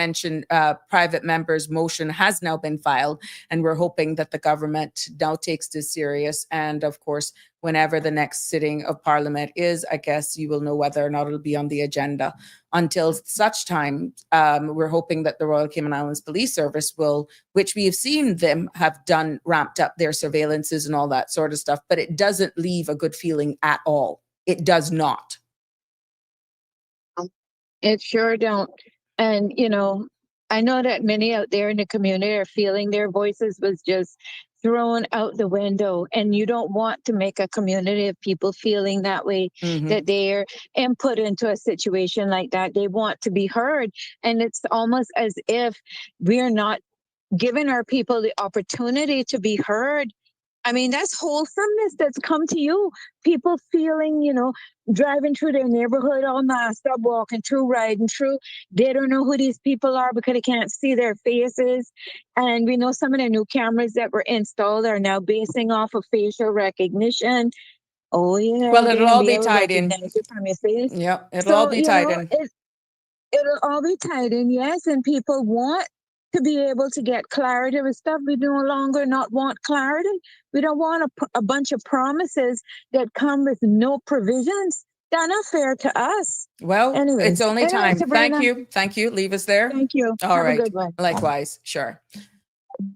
member's motion has now been filed, and we're hoping that the government now takes this serious. And of course, whenever the next sitting of Parliament is, I guess you will know whether or not it'll be on the agenda. Until such time, we're hoping that the Royal Cayman Islands Police Service will, which we have seen them have done, ramped up their surveillances and all that sort of stuff, but it doesn't leave a good feeling at all. It does not. It sure don't. And, I know that many out there in the community are feeling their voices was just thrown out the window. And you don't want to make a community of people feeling that way, that they're put into a situation like that. They want to be heard. And it's almost as if we're not giving our people the opportunity to be heard. I mean, that's wholesomeness that's come to you. People feeling, driving through their neighborhood all masked up, walking through, riding through. They don't know who these people are because they can't see their faces. And we know some of the new cameras that were installed are now basing off of facial recognition. Oh, yeah. Well, it'll all be tied in. Recognize you from your face. Yeah, it'll all be tied in. It'll all be tied in, yes. And people want to be able to get clarity with stuff. We no longer not want clarity. We don't want a bunch of promises that come with no provisions. They're not fair to us. Well, it's only time. Sabrina, Thank you. Leave us there. Thank you. All Have right. a good one. Likewise. Sure.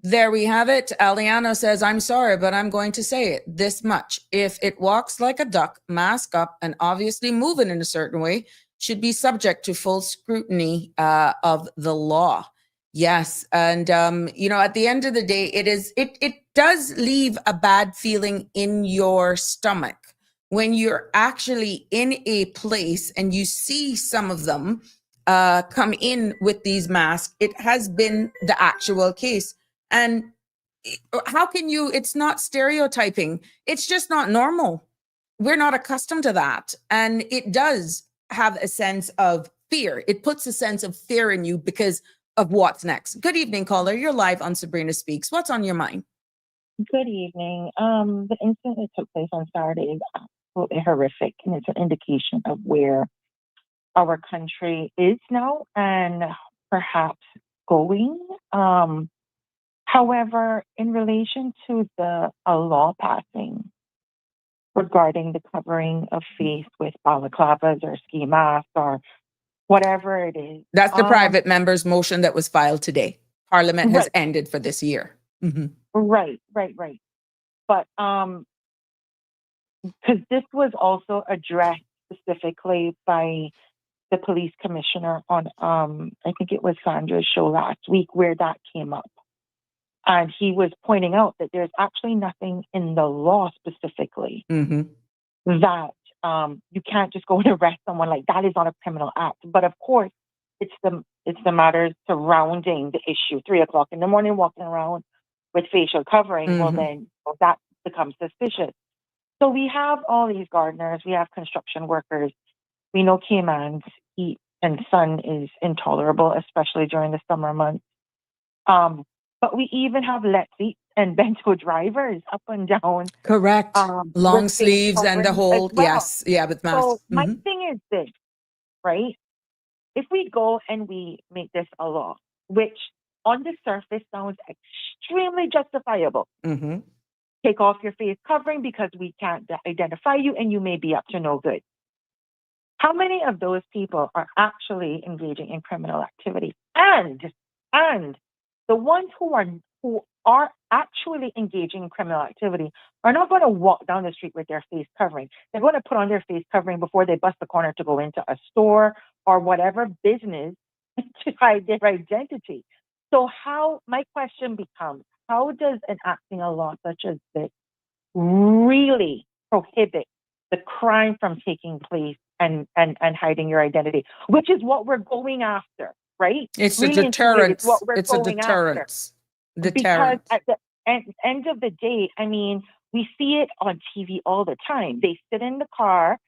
There we have it. Aliano says, I'm sorry, but I'm going to say it this much. If it walks like a duck, mask up, and obviously moving in a certain way, should be subject to full scrutiny of the law. Yes. And, at the end of the day, it does leave a bad feeling in your stomach when you're actually in a place and you see some of them come in with these masks. It has been the actual case. And how can it's not stereotyping. It's just not normal. We're not accustomed to that. And it does have a sense of fear. It puts a sense of fear in you because of what's next. Good evening, caller. You're live on Sabrina Speaks. What's on your mind? Good evening. The incident that took place on Saturday is absolutely horrific, and it's an indication of where our country is now and perhaps going. However, in relation to a law passing regarding the covering of face with balaclavas or ski masks or whatever it is. That's the private member's motion that was filed today. Parliament has ended for this year. Mm-hmm. Right. But because this was also addressed specifically by the police commissioner on, I think it was Sandra's show last week where that came up. And he was pointing out that there's actually nothing in the law specifically that you can't just go and arrest someone like that is not a criminal act. But of course, it's the matters surrounding the issue. 3:00 in the morning, walking around with facial covering, well then that becomes suspicious. So we have all these gardeners, we have construction workers. We know Cayman's heat and sun is intolerable, especially during the summer months. But we even have let seats and bento drivers up and down. Correct. Long sleeves and the whole, well. yes. Yeah, with masks. So my thing is this, right? If we go and we make this a law, which on the surface sounds extremely justifiable, take off your face covering because we can't identify you and you may be up to no good. How many of those people are actually engaging in criminal activity? And the ones who are actually engaging in criminal activity are not going to walk down the street with their face covering. They're going to put on their face covering before they bust the corner to go into a store or whatever business to hide their identity. So my question becomes, how does enacting a law such as this really prohibit the crime from taking place and hiding your identity, which is what we're going after, right? It's really a deterrence. It's a deterrence. Because at the end of the day, I mean, we see it on TV all the time. They sit in the car.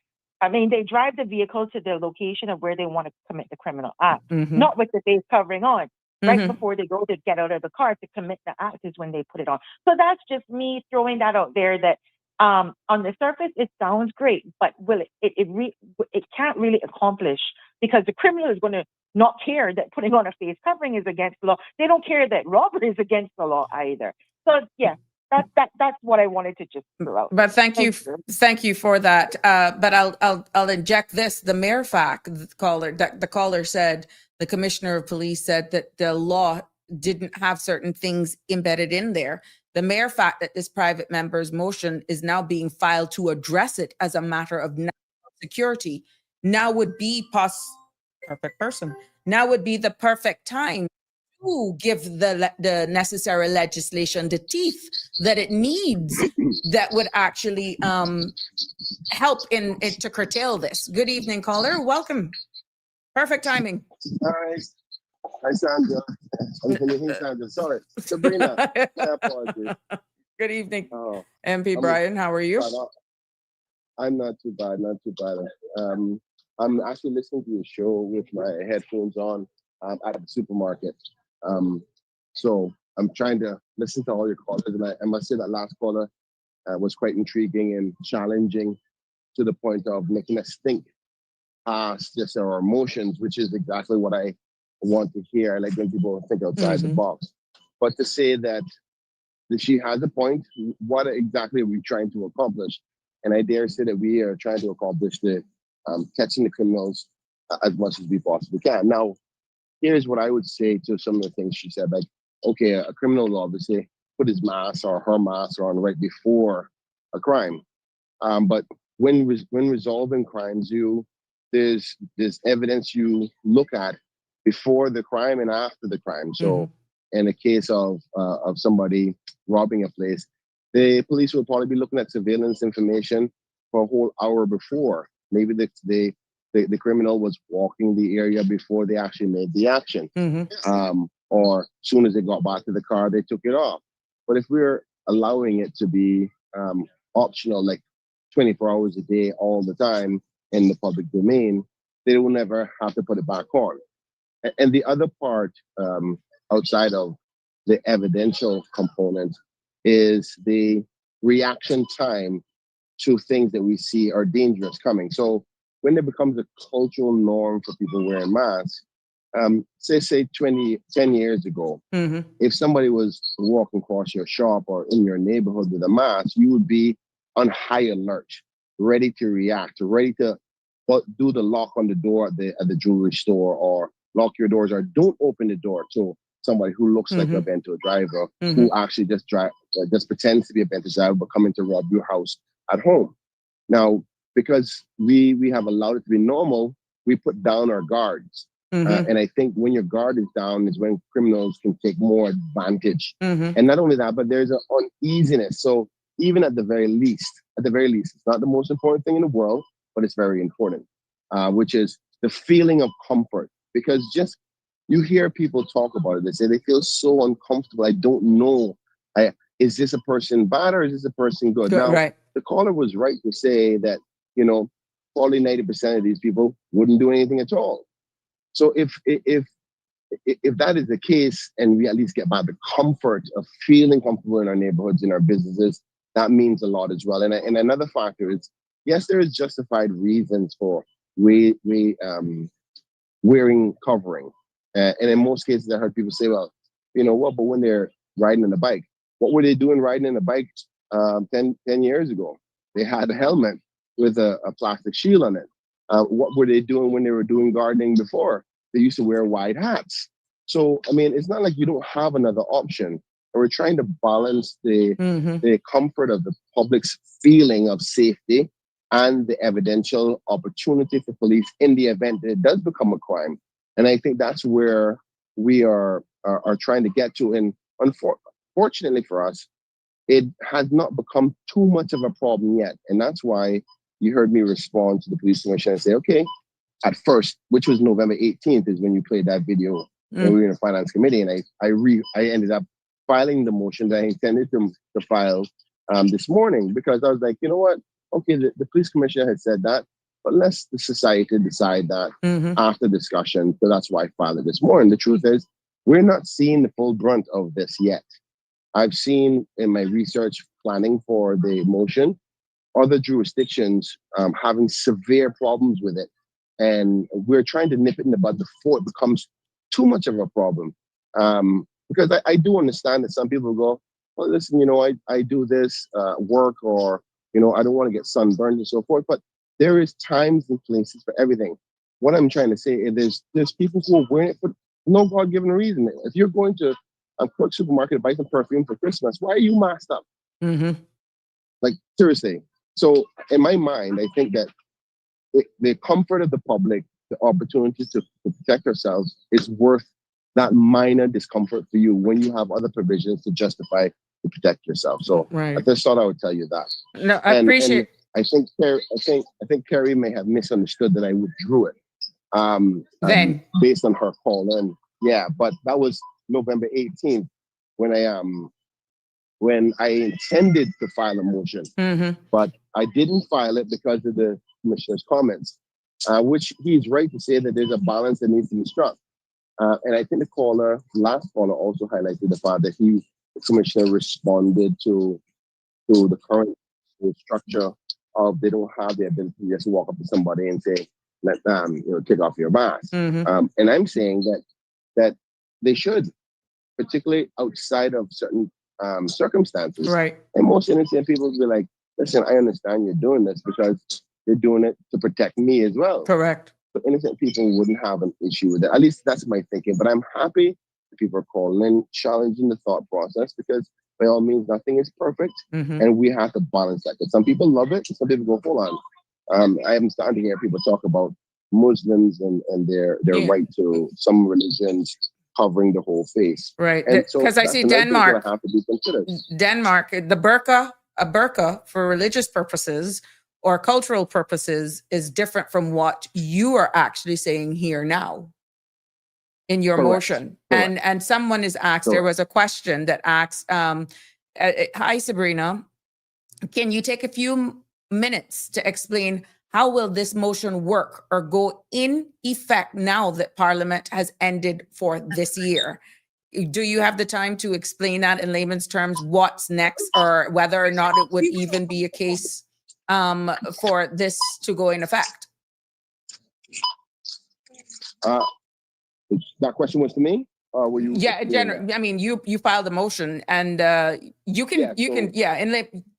I mean, they drive the vehicle to the location of where they want to commit the criminal act, not with the face covering on. Right before they go to get out of the car to commit the act is when they put it on. So that's just me throwing that out there that on the surface, it sounds great, but will it can't really accomplish because the criminal is going to not care that putting on a face covering is against the law. They don't care that robbery is against the law either. So yeah, that's what I wanted to just throw out. But thank you for that. But I'll inject this. The mere fact the caller said, the commissioner of police said that the law didn't have certain things embedded in there. The mere fact that this private member's motion is now being filed to address it as a matter of national security now would be perfect person. Now would be the perfect time to give the necessary legislation the teeth that it needs that would actually help in it to curtail this. Good evening, caller. Welcome. Perfect timing. All right. Hi, Sandra. Hey, Sandra. Sorry. Sabrina. My apologies. Good evening, Oh, MP I'm Brian. How are you? I'm not too bad, not too bad. I'm actually listening to your show with my headphones on at the supermarket. So I'm trying to listen to all your callers, and I must say that last caller was quite intriguing and challenging to the point of making us think past just our emotions, which is exactly what I want to hear. I like when people think outside the box. But to say that she has a point, what exactly are we trying to accomplish? And I dare say that we are trying to accomplish the catching the criminals as much as we possibly can. Now, here's what I would say to some of the things she said. Like, okay, a criminal will obviously put his mask or her mask on right before a crime. But when resolving crimes, there's evidence you look at before the crime and after the crime. So in the case of somebody robbing a place, the police will probably be looking at surveillance information for a whole hour before. Maybe the criminal was walking the area before they actually made the action. Or as soon as they got back to the car, they took it off. But if we're allowing it to be optional, like 24 hours a day, all the time in the public domain, they will never have to put it back on. And the other part, outside of the evidential component, is the reaction time to things that we see are dangerous coming. So when it becomes a cultural norm for people wearing masks, say 10 years ago, if somebody was walking across your shop or in your neighborhood with a mask, you would be on high alert, ready to react, ready to do the lock on the door at the jewelry store, or lock your doors, or don't open the door to somebody who looks like a Bento driver, who actually just pretends to be a Bento driver but coming to rob your house at home. Now, because we have allowed it to be normal, we put down our guards. And I think when your guard is down is when criminals can take more advantage. And not only that, but there's an uneasiness. So even at the very least, it's not the most important thing in the world, but it's very important, which is the feeling of comfort. Because just you hear people talk about it, they say they feel so uncomfortable. I don't know. Is this a person bad or is this a person good? Now, the caller was right to say that, probably 90% of these people wouldn't do anything at all. So if that is the case, and we at least get by the comfort of feeling comfortable in our neighborhoods, in our businesses, that means a lot as well. And another factor is, yes, there is justified reasons for wearing covering. And in most cases, I heard people say, well, you know what, but when they're riding on a bike, what were they doing riding on a bike 10 years ago? They had a helmet with a plastic shield on it. What were they doing when they were doing gardening before? They used to wear wide hats. So, I mean, it's not like you don't have another option. And we're trying to balance the comfort of the public's feeling of safety and the evidential opportunity for police in the event that it does become a crime. And I think that's where we are trying to get to. And unfortunately for us, it has not become too much of a problem yet. And that's why you heard me respond to the police commissioner and say, okay, at first, which was November 18th, is when you played that video when we were in the finance committee. And I ended up filing the motion that I intended to file this morning, because I was like, you know what? Okay, the police commissioner had said that, but let's the society decide that after discussion. So that's why I filed it this morning. The truth is, we're not seeing the full brunt of this yet. I've seen in my research planning for the motion, other jurisdictions having severe problems with it. And we're trying to nip it in the bud before it becomes too much of a problem. Because I do understand that some people go, well, listen, I do this work, or, I don't want to get sunburned and so forth. But there is times and places for everything. What I'm trying to say is there's people who are wearing it for no God-given reason. If you're going to a quick supermarket to buy some perfume for Christmas, why are you masked up? Like, seriously. So in my mind, I think that the comfort of the public the opportunity to protect ourselves is worth that minor discomfort for you when you have other provisions to justify to protect yourself. So I just thought I would tell you that. No, I appreciate. I think Carrie may have misunderstood that I withdrew it. Then based on her call in, but that was November 18th when I intended to file a motion, but I didn't file it because of the commissioner's comments, which he's right to say that there's a balance that needs to be struck. And I think the last caller also highlighted the fact that the commissioner responded to the current structure of they don't have the ability to just walk up to somebody and say, let them take off your mask. And I'm saying that they should, particularly outside of certain circumstances. Right. And most innocent people will be like, listen, I understand you're doing this because you're doing it to protect me as well. Correct. But innocent people wouldn't have an issue with it. At least that's my thinking. But I'm happy that people are calling in, challenging the thought process, because by all means, nothing is perfect. And we have to balance that. Because some people love it, and some people go, hold on. I am starting to hear people talk about Muslims and their right to some religions covering the whole face. Right. Because I see Denmark. Have to be considered. Denmark, a burqa for religious purposes or cultural purposes is different from what you are actually saying here now in your motion. And someone is asked, there was a question that asks, hi, Sabrina, can you take a few minutes to explain how will this motion work or go in effect now that Parliament has ended for this year? Do you have the time to explain that in layman's terms, what's next, or whether or not it would even be a case for this to go in effect? That question was to me? Or were you? Yeah, I mean, you filed a motion, and you can,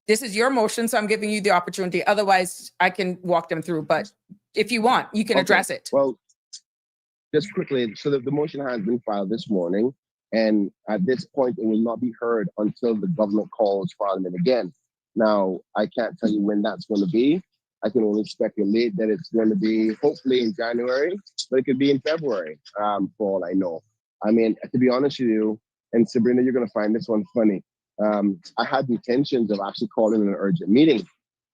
this is your motion, so I'm giving you the opportunity. Otherwise, I can walk them through. But if you want, you can address it. Well, just quickly, so the motion has been filed this morning, and at this point, it will not be heard until the government calls Parliament again. Now, I can't tell you when that's going to be. I can only speculate that it's going to be hopefully in January, but it could be in February, for all I know. I mean, to be honest with you, and Sabrina, you're going to find this one funny. I had intentions of actually calling an urgent meeting,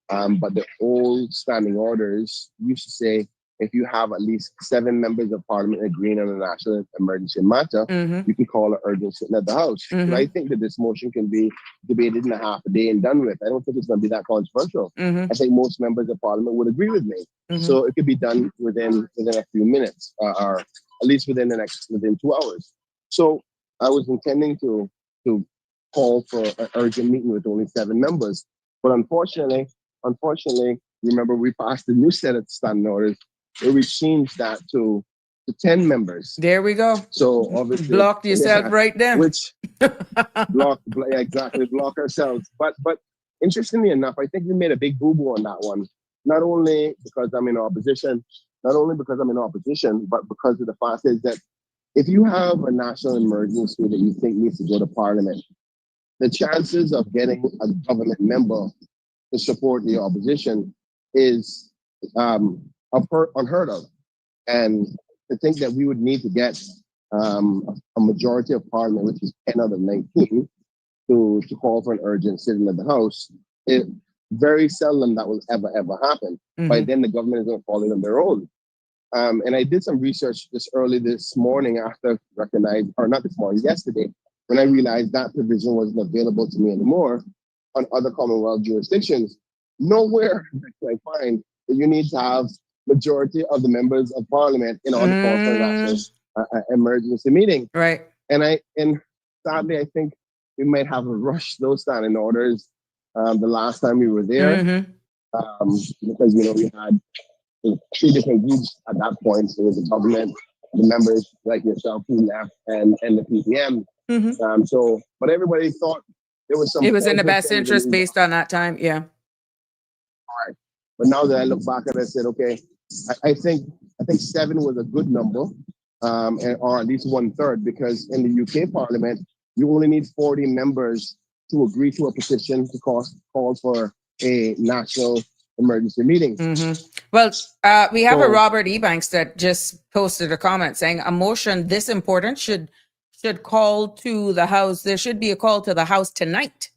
but the old standing orders used to say, if you have at least 7 members of Parliament agreeing on a national emergency matter, you can call an urgent sitting at the House. But I think that this motion can be debated in a half a day and done with. I don't think it's going to be that controversial. I think most members of Parliament would agree with me. So it could be done within a few minutes, or at least within 2 hours. So I was intending to call for an urgent meeting with only 7 members. But unfortunately, remember we passed the new set of standing orders, where we changed that to 10 members. There we go. So obviously blocked yourself right there. Which block ourselves. But interestingly enough, I think we made a big boo-boo on that one. Not only because I'm in opposition, but because of the fact is that if you have a national emergency that you think needs to go to Parliament, the chances of getting a government member to support the opposition is unheard of. And to think that we would need to get a majority of Parliament, which is 10 out of 19, to call for an urgent sitting at the House, it very seldom that will ever happen. By then, the government is going to call it on their own. And I did some research early this morning after yesterday, when I realized that provision wasn't available to me anymore on other Commonwealth jurisdictions. Nowhere can I find that you need to have majority of the members of Parliament in order to call for a national emergency meeting. Right. And sadly, I think we might have rushed those standing orders the last time we were there, because we had 3 different groups at that point. So there was the government, the members like yourself who left, and the PPM. But everybody thought there was some. It was in the best interest based on that time. Yeah. All right. But now that I look back at it, I said, okay, I think 7 was a good number, or at least 1/3, because in the UK Parliament, you only need 40 members to agree to a petition to call for a national emergency meetings. Well, we have a So- Robert Ebanks that just posted a comment saying a motion this important should call to the House. There should be a call to the House tonight,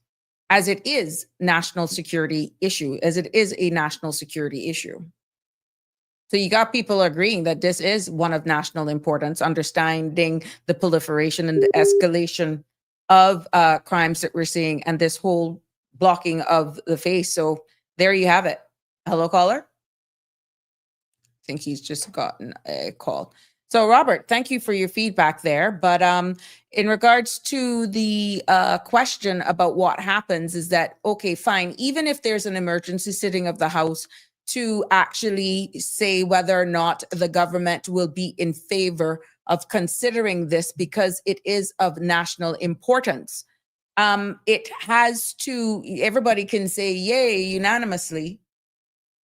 as it is national security issue, as it is a national security issue. So you got people agreeing that this is one of national importance, understanding the proliferation and the escalation of crimes that we're seeing and this whole blocking of the face. So there you have it. Hello, caller. I think he's just gotten a call. So Robert, thank you for your feedback there. But in regards to the question about what happens is that, okay, fine, even if there's an emergency sitting of the House to actually say whether or not the government will be in favor of considering this because it is of national importance. It has to, everybody can say yay unanimously.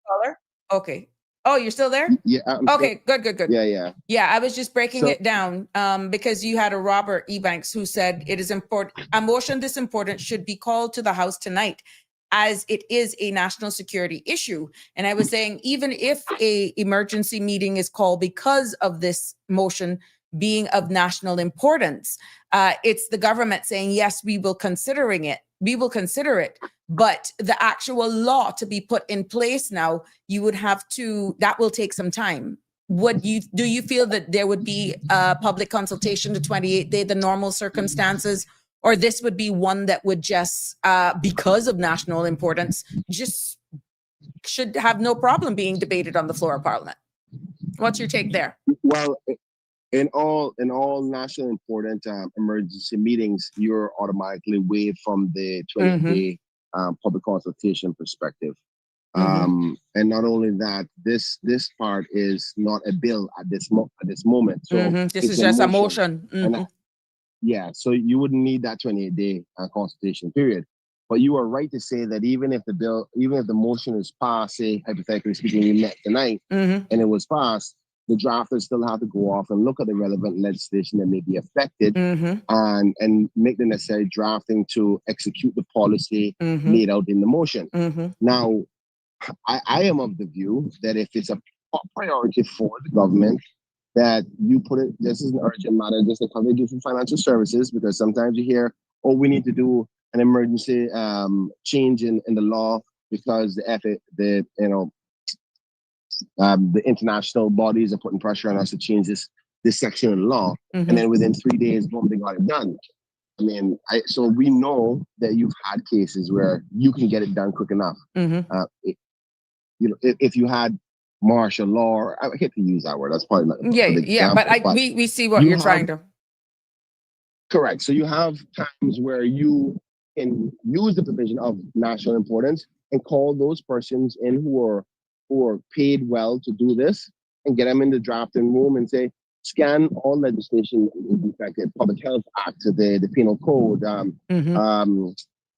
Caller? Okay. Oh, you're still there? Yeah. Okay, good. Yeah. Yeah, I was just breaking So- it down because you had a Robert Ebanks who said it is important. A motion this important should be called to the House tonight, as it is a national security issue. And I was saying, even if a emergency meeting is called because of this motion being of national importance, it's the government saying, yes, we will consider it. But the actual law to be put in place now, you would have to, that will take some time. Do you feel that there would be a public consultation to 28 day, the normal circumstances, or this would be one that would just, because of national importance, just should have no problem being debated on the floor of Parliament? What's your take there? Well, in all national important emergency meetings, you're automatically waived from the 20-day public consultation perspective. And not only that, this part is not a bill at this moment. So This it's is just a motion. And yeah, so you wouldn't need that 28-day consultation period. But you are right to say that even if the motion is passed, say hypothetically speaking, we met tonight and it was passed, the drafters still have to go off and look at the relevant legislation that may be affected and make the necessary drafting to execute the policy laid out in the motion. Now, I am of the view that if it's a priority for the government, that you put it, this is an urgent matter, just like how they do for financial services, because sometimes you hear, oh, we need to do an emergency change in the law because the international bodies are putting pressure on us to change this section of the law. And then within 3 days, boom, they got it done. I mean, so we know that you've had cases where you can get it done quick enough. If you had martial law, I hate to use that word. That's probably not. But we see what you're trying to. Correct. So you have times where you can use the provision of national importance and call those persons in who are paid well to do this and get them in the drafting room and say, scan all legislation, in fact, the Public Health Act, the Penal Code,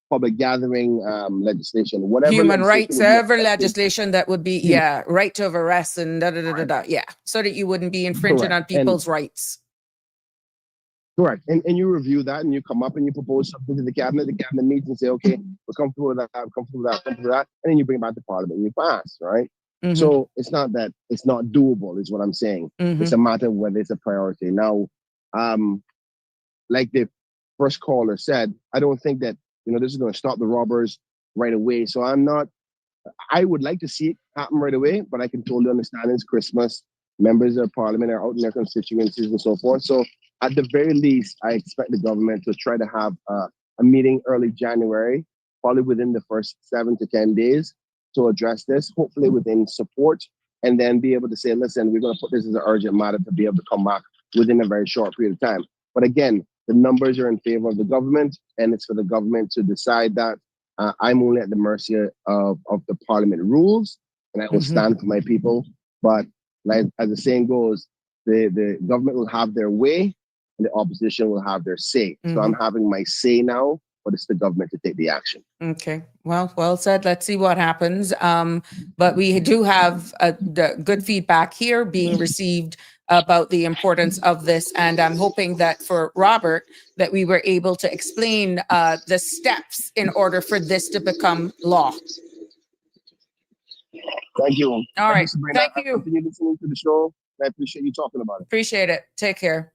public gathering legislation, whatever. Human rights, every legislation that would be, right to arrest and so that you wouldn't be infringing on people's rights. Correct. And you review that and you come up and you propose something to the cabinet meets and say, okay, we're comfortable with that, comfortable with that. And then you bring it back to Parliament and you pass, right? So it's not that it's not doable, is what I'm saying. It's a matter of whether it's a priority. Now, like the first caller said, I don't think that, this is going to stop the robbers right away. So I would like to see it happen right away, but I can totally understand it's Christmas. Members of Parliament are out in their constituencies and so forth. So at the very least, I expect the government to try to have a meeting early January, probably within the first 7 to 10 days to address this, hopefully within support, and then be able to say, listen, we're going to put this as an urgent matter to be able to come back within a very short period of time. But again, the numbers are in favor of the government, and it's for the government to decide that. I'm only at the mercy of the Parliament rules, and I will stand for my people. But like as the saying goes, the government will have their way, and the opposition will have their say. So I'm having my say now, but it's the government to take the action. Okay, well said. Let's see what happens. But we do have the good feedback here being received about the importance of this. And I'm hoping that for Robert, that we were able to explain the steps in order for this to become law. Thank you. All right. Sabrina. Thank I you. continue listening to the show. I appreciate you talking about it. Appreciate it. Take care.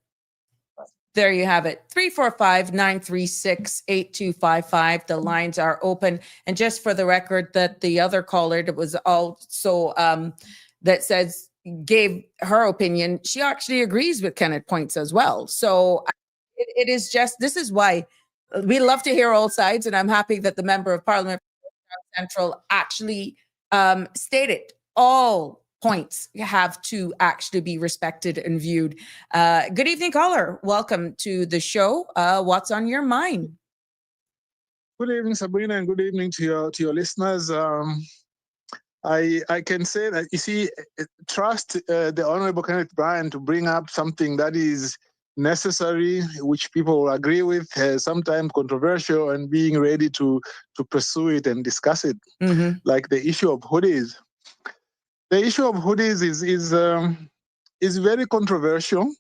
There you have it. 345-936-8255. The lines are open. And just for the record, that the other caller that was also that says gave her opinion, she actually agrees with Kenneth points as well. So it is just, this is why we love to hear all sides. And I'm happy that the member of Parliament Central actually stated all points have to actually be respected and viewed. Good evening, caller. Welcome to the show. What's on your mind? Good evening, Sabrina, and good evening to your listeners. I can say that, you see, trust the Honorable Kenneth Bryan to bring up something that is necessary, which people will agree with, sometimes controversial, and being ready to pursue it and discuss it, like the issue of hoodies. The issue of hoodies is very controversial,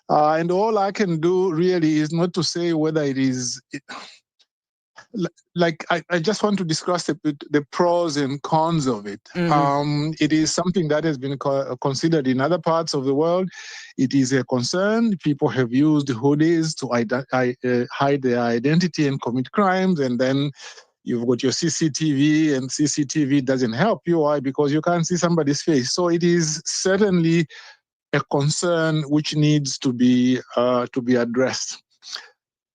and all I can do really is not to say whether it is. I just want to discuss the pros and cons of it. It is something that has been considered in other parts of the world. It is a concern. People have used hoodies to hide their identity and commit crimes, and then you've got your CCTV, and CCTV doesn't help you. Why? Because you can't see somebody's face. So it is certainly a concern which needs to be addressed.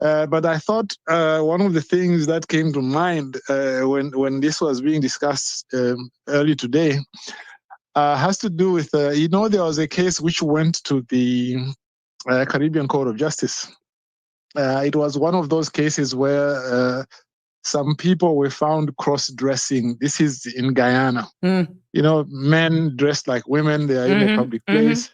But I thought one of the things that came to mind when this was being discussed early today has to do with, there was a case which went to the Caribbean Court of Justice. It was one of those cases where some people were found cross-dressing. This is in Guyana. Men dressed like women. They are in a public place.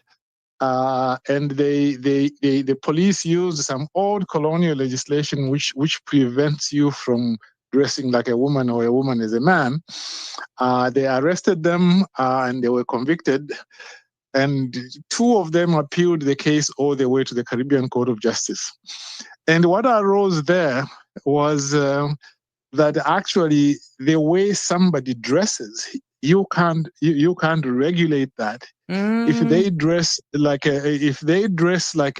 And the police used some old colonial legislation which prevents you from dressing like a woman or a woman as a man. They arrested them and they were convicted. And two of them appealed the case all the way to the Caribbean Court of Justice. And what arose there was that actually the way somebody dresses, you can't regulate that. If they dress like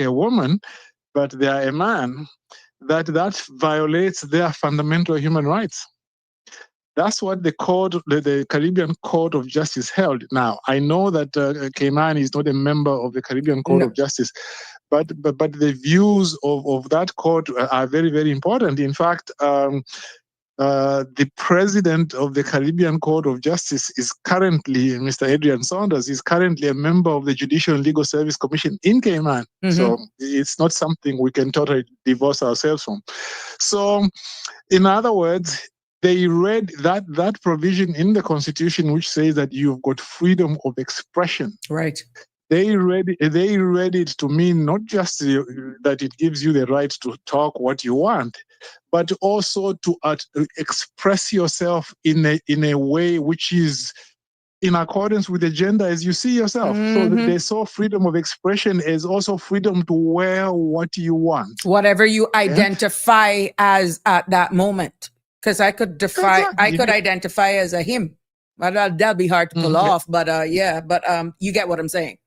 a woman, but they are a man, that violates their fundamental human rights. That's what the Caribbean Court of Justice held. Now, I know that Cayman is not a member of the Caribbean Court of Justice, but the views of that court are very, very important. In fact, the president of the Caribbean Court of Justice is currently, Mr. Adrian Saunders, is currently a member of the Judicial and Legal Service Commission in Cayman. So it's not something we can totally divorce ourselves from. So, in other words, they read that provision in the Constitution which says that you've got freedom of expression. Right. They read it to mean not just that it gives you the right to talk what you want, but also to express yourself in a way which is in accordance with the gender as you see yourself. So they saw freedom of expression as also freedom to wear what you want. Whatever you identify as at that moment. Because I could identify as a him. But that'll be hard to pull off. But you get what I'm saying.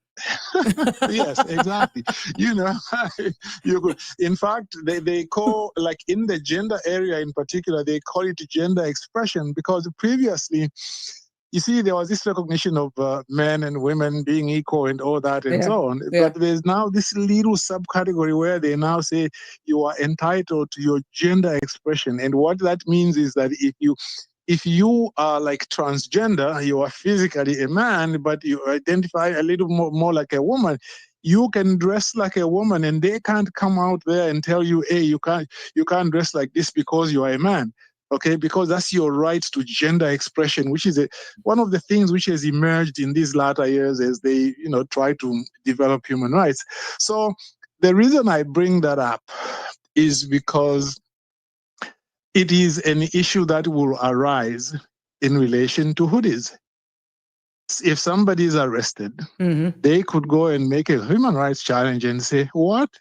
Yes, exactly. You could. In fact, they call, like in the gender area in particular, they call it gender expression, because previously, you see, there was this recognition of men and women being equal and all that and so on. But there's now this little subcategory where they now say you are entitled to your gender expression. And what that means is that if you are like transgender, you are physically a man, but you identify a little more like a woman, you can dress like a woman, and they can't come out there and tell you, hey, you can't dress like this because you are a man. Okay, because that's your right to gender expression, which is one of the things which has emerged in these latter years as they, try to develop human rights. So the reason I bring that up is because it is an issue that will arise in relation to hoodies. If somebody is arrested, they could go and make a human rights challenge and say, what?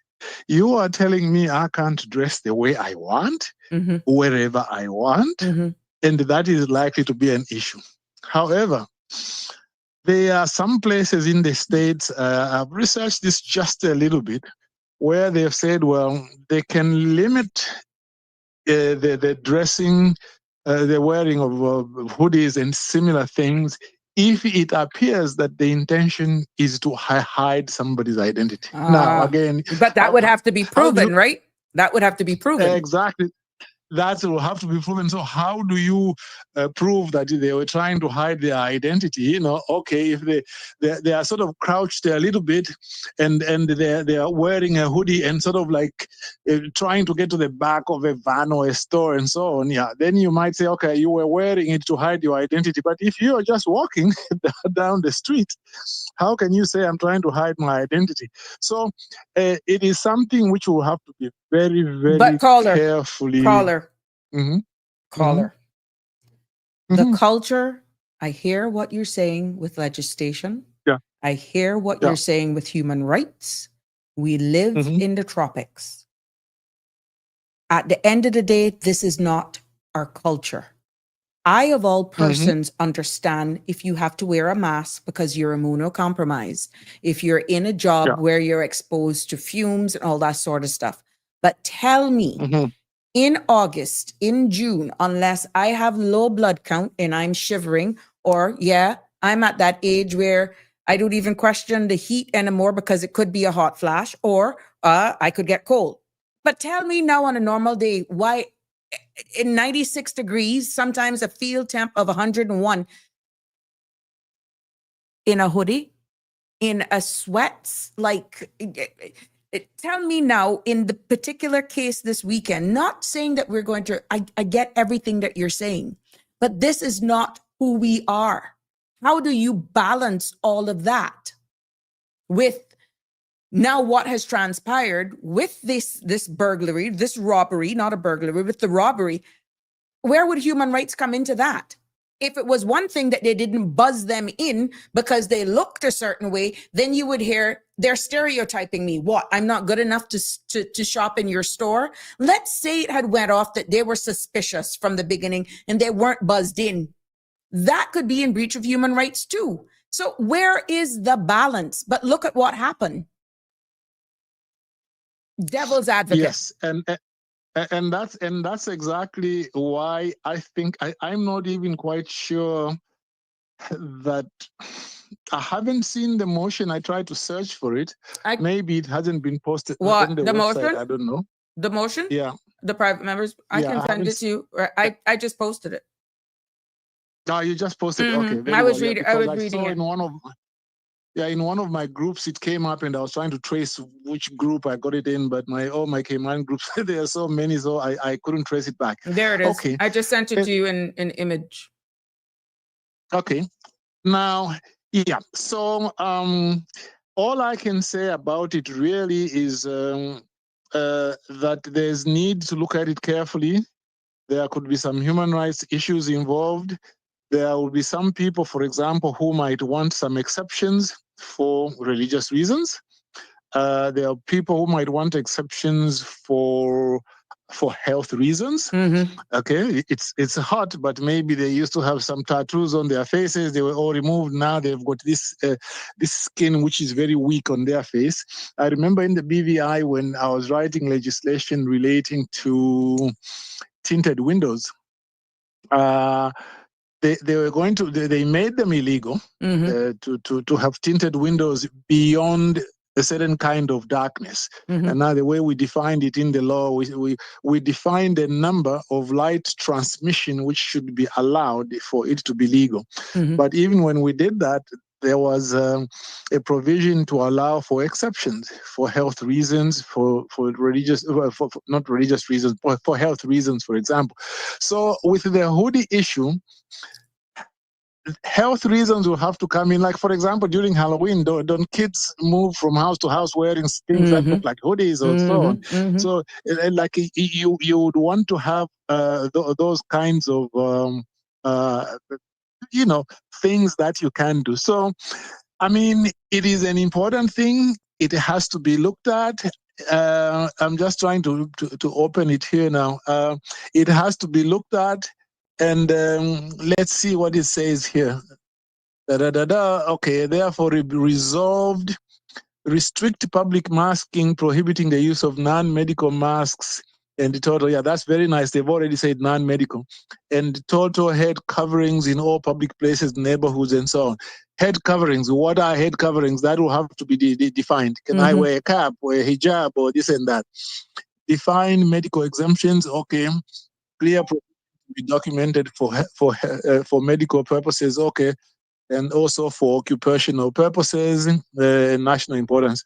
You are telling me I can't dress the way I want, wherever I want, and that is likely to be an issue. However, There are some places in the States, I've researched this just a little bit, where they've said, well, they can limit the dressing, the wearing of hoodies and similar things if it appears that the intention is to hide somebody's identity. Now, again, but that would have to be proven, right? That would have to be proven. Exactly. That will have to be proven. So how do you prove that they were trying to hide their identity? You know, okay, if they are sort of crouched a little bit and they are wearing a hoodie and sort of like trying to get to the back of a van or a store and so on, yeah, then you might say, okay, you were wearing it to hide your identity. But if you are just walking down the street, how can you say I'm trying to hide my identity? So it is something which will have to be very, very carefully. Caller. Mm-hmm. The culture, I hear what you're saying with legislation. Yeah. I hear what you're saying with human rights. We live in the tropics. At the end of the day, this is not our culture. I, of all persons, understand if you have to wear a mask because you're immunocompromised, if you're in a job where you're exposed to fumes and all that sort of stuff. But tell me, in August, in June, unless I have low blood count and I'm shivering, or I'm at that age where I don't even question the heat anymore because it could be a hot flash, or I could get cold. But tell me now on a normal day, why in 96 degrees, sometimes a field temp of 101, in a hoodie, in a sweats, like, tell me now, in the particular case this weekend, not saying that we're going to, I get everything that you're saying, but this is not who we are. How do you balance all of that with now what has transpired with this burglary, this robbery, not a burglary, with the robbery? Where would human rights come into that? If it was one thing that they didn't buzz them in because they looked a certain way, then you would hear they're stereotyping me. What? I'm not good enough to shop in your store? Let's say it had went off that they were suspicious from the beginning and they weren't buzzed in. That could be in breach of human rights too. So where is the balance? But look at what happened. Devil's advocate. Yes, and that's exactly why I think I'm not even quite sure that I haven't seen the motion. I tried to search for it. Maybe it hasn't been posted on the website. Motion? I don't know. The motion? Yeah. The private members? I can send it to you. I just posted it. No, you just posted it. Okay. I was reading it. In one of my groups, it came up and I was trying to trace which group I got it in, but my Cayman groups, there are so many, so I couldn't trace it back. There it is. Okay. I just sent it to you in image. Okay. Now, so all I can say about it really is that there's need to look at it carefully. There could be some human rights issues involved. There will be some people, for example, who might want some exceptions for religious reasons. There are people who might want exceptions for health reasons. Okay, it's hot, but maybe they used to have some tattoos on their faces. They were all removed. Now they've got this skin which is very weak on their face. I remember in the BVI when I was writing legislation relating to tinted windows. They were going to. They made them illegal to have tinted windows beyond a certain kind of darkness. And now the way we defined it in the law, we defined a number of light transmission which should be allowed for it to be legal. But even when we did that, there was a provision to allow for exceptions for health reasons, for religious, not religious reasons, but for health reasons, for example. So with the hoodie issue, health reasons will have to come in. Like, for example, during Halloween, don't kids move from house to house wearing things that look like hoodies or so on? So, like, you would want to have those kinds of, things that you can do. So, I mean, it is an important thing. It has to be looked at. I'm just trying to open it here now. It has to be looked at. And let's see what it says here. Okay, therefore resolved, restrict public masking, prohibiting the use of non-medical masks, and the total, yeah, that's very nice. They've already said non-medical. And total head coverings in all public places, neighborhoods, and so on. Head coverings, what are head coverings? That will have to be defined. Can I wear a cap or a hijab or this and that? Define medical exemptions, okay. Clear to be documented for medical purposes, okay. And also for occupational purposes, national importance.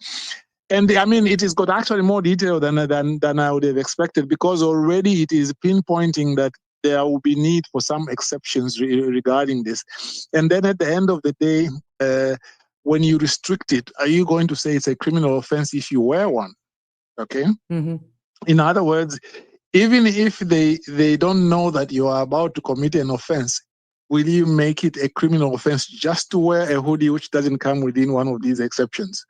And I mean, it has got actually more detail than I would have expected, because already it is pinpointing that there will be need for some exceptions regarding this. And then at the end of the day, when you restrict it, are you going to say it's a criminal offense if you wear one? Okay. In other words, even if they don't know that you are about to commit an offense, will you make it a criminal offense just to wear a hoodie which doesn't come within one of these exceptions?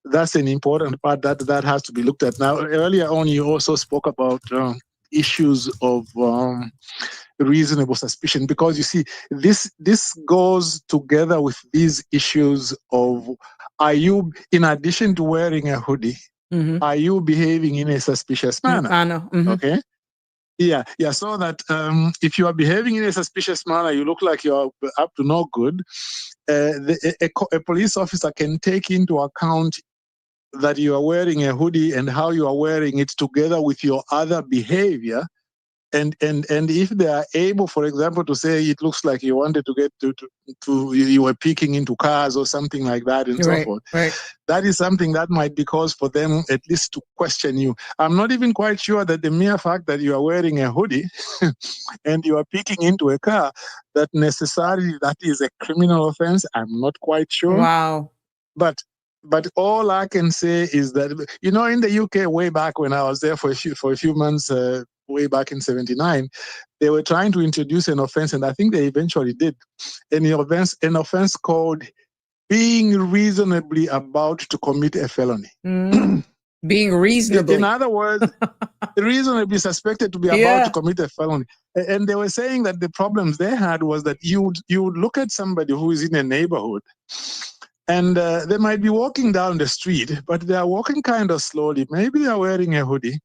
That's an important part that has to be looked at. Now, earlier on, you also spoke about issues of reasonable suspicion, because you see, this goes together with these issues of, are you, in addition to wearing a hoodie, are you behaving in a suspicious manner? Okay. Yeah. So that if you are behaving in a suspicious manner, you look like you're up to no good. A police officer can take into account that you are wearing a hoodie and how you are wearing it together with your other behavior. And if they are able, for example, to say it looks like you wanted to get to you were peeking into cars or something like that, and so forth. That is something that might be cause for them at least to question you. I'm not even quite sure that the mere fact that you are wearing a hoodie and you are peeking into a car, that necessarily that is a criminal offense. I'm not quite sure. Wow. But all I can say is that, in the UK, way back when I was there for a few months, way back in '79, they were trying to introduce an offense, and I think they eventually did, an offense called being reasonably about to commit a felony. Being reasonably. In other words, reasonably suspected to be about to commit a felony. And they were saying that the problems they had was that you would look at somebody who is in a neighborhood, and they might be walking down the street, but they are walking kind of slowly. Maybe they are wearing a hoodie.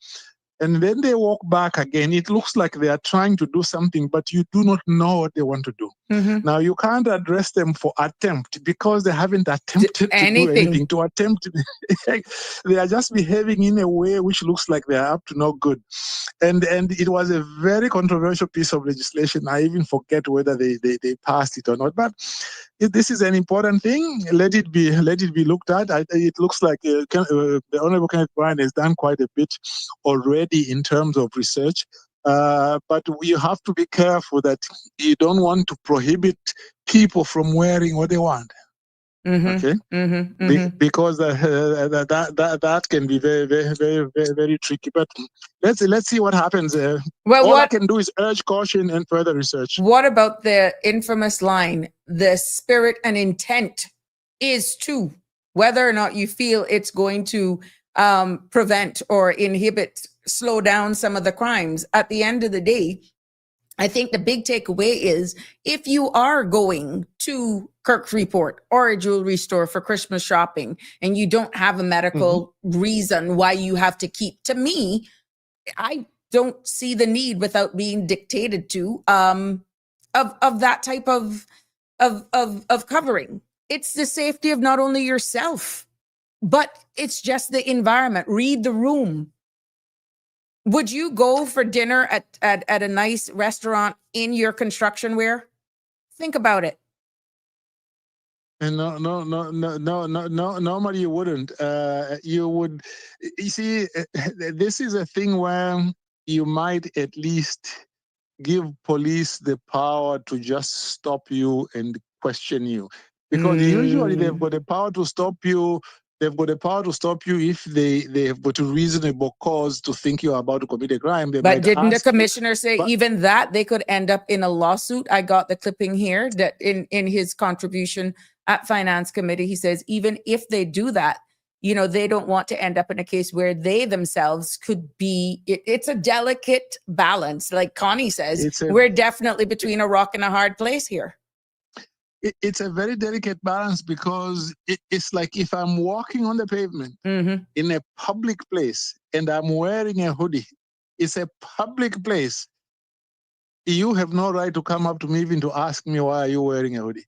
And then they walk back again. It looks like they are trying to do something, but you do not know what they want to do. Now, you can't address them for attempt, because they haven't attempted to do anything. To attempt, they are just behaving in a way which looks like they are up to no good. And it was a very controversial piece of legislation. I even forget whether they passed it or not. But this is an important thing. Let it be looked at. It looks like the Honorable Kenneth Bryan has done quite a bit already in terms of research. But we have to be careful that you don't want to prohibit people from wearing what they want. Okay, because that can be very, very, very, very, very tricky. But let's see what happens. All I can do is urge caution and further research. What about the infamous line, the spirit and intent is to, whether or not you feel it's going to prevent or inhibit, slow down some of the crimes? At the end of the day, I think the big takeaway is, if you are going to Kirk Freeport or a jewelry store for Christmas shopping and you don't have a medical reason why you have to keep, to me, I don't see the need, without being dictated to, of that type of covering. It's the safety of not only yourself, but it's just the environment. Read the room. Would you go for dinner at a nice restaurant in your construction wear? Think about it. And no, normally you wouldn't. You would. You see, this is a thing where you might at least give police the power to just stop you and question you, because usually they've got the power to stop you. They've got the power to stop you if they have got a reasonable cause to think you're about to commit a crime. But didn't the commissioner say even that they could end up in a lawsuit? I got the clipping here that in his contribution at Finance Committee, he says even if they do that, they don't want to end up in a case where they themselves could be. It's a delicate balance. Like Connie says, we're definitely between a rock and a hard place here. it's a very delicate balance, because it's like if I'm walking on the pavement in a public place and I'm wearing a hoodie, it's a public place. You have no right to come up to me even to ask me, why are you wearing a hoodie?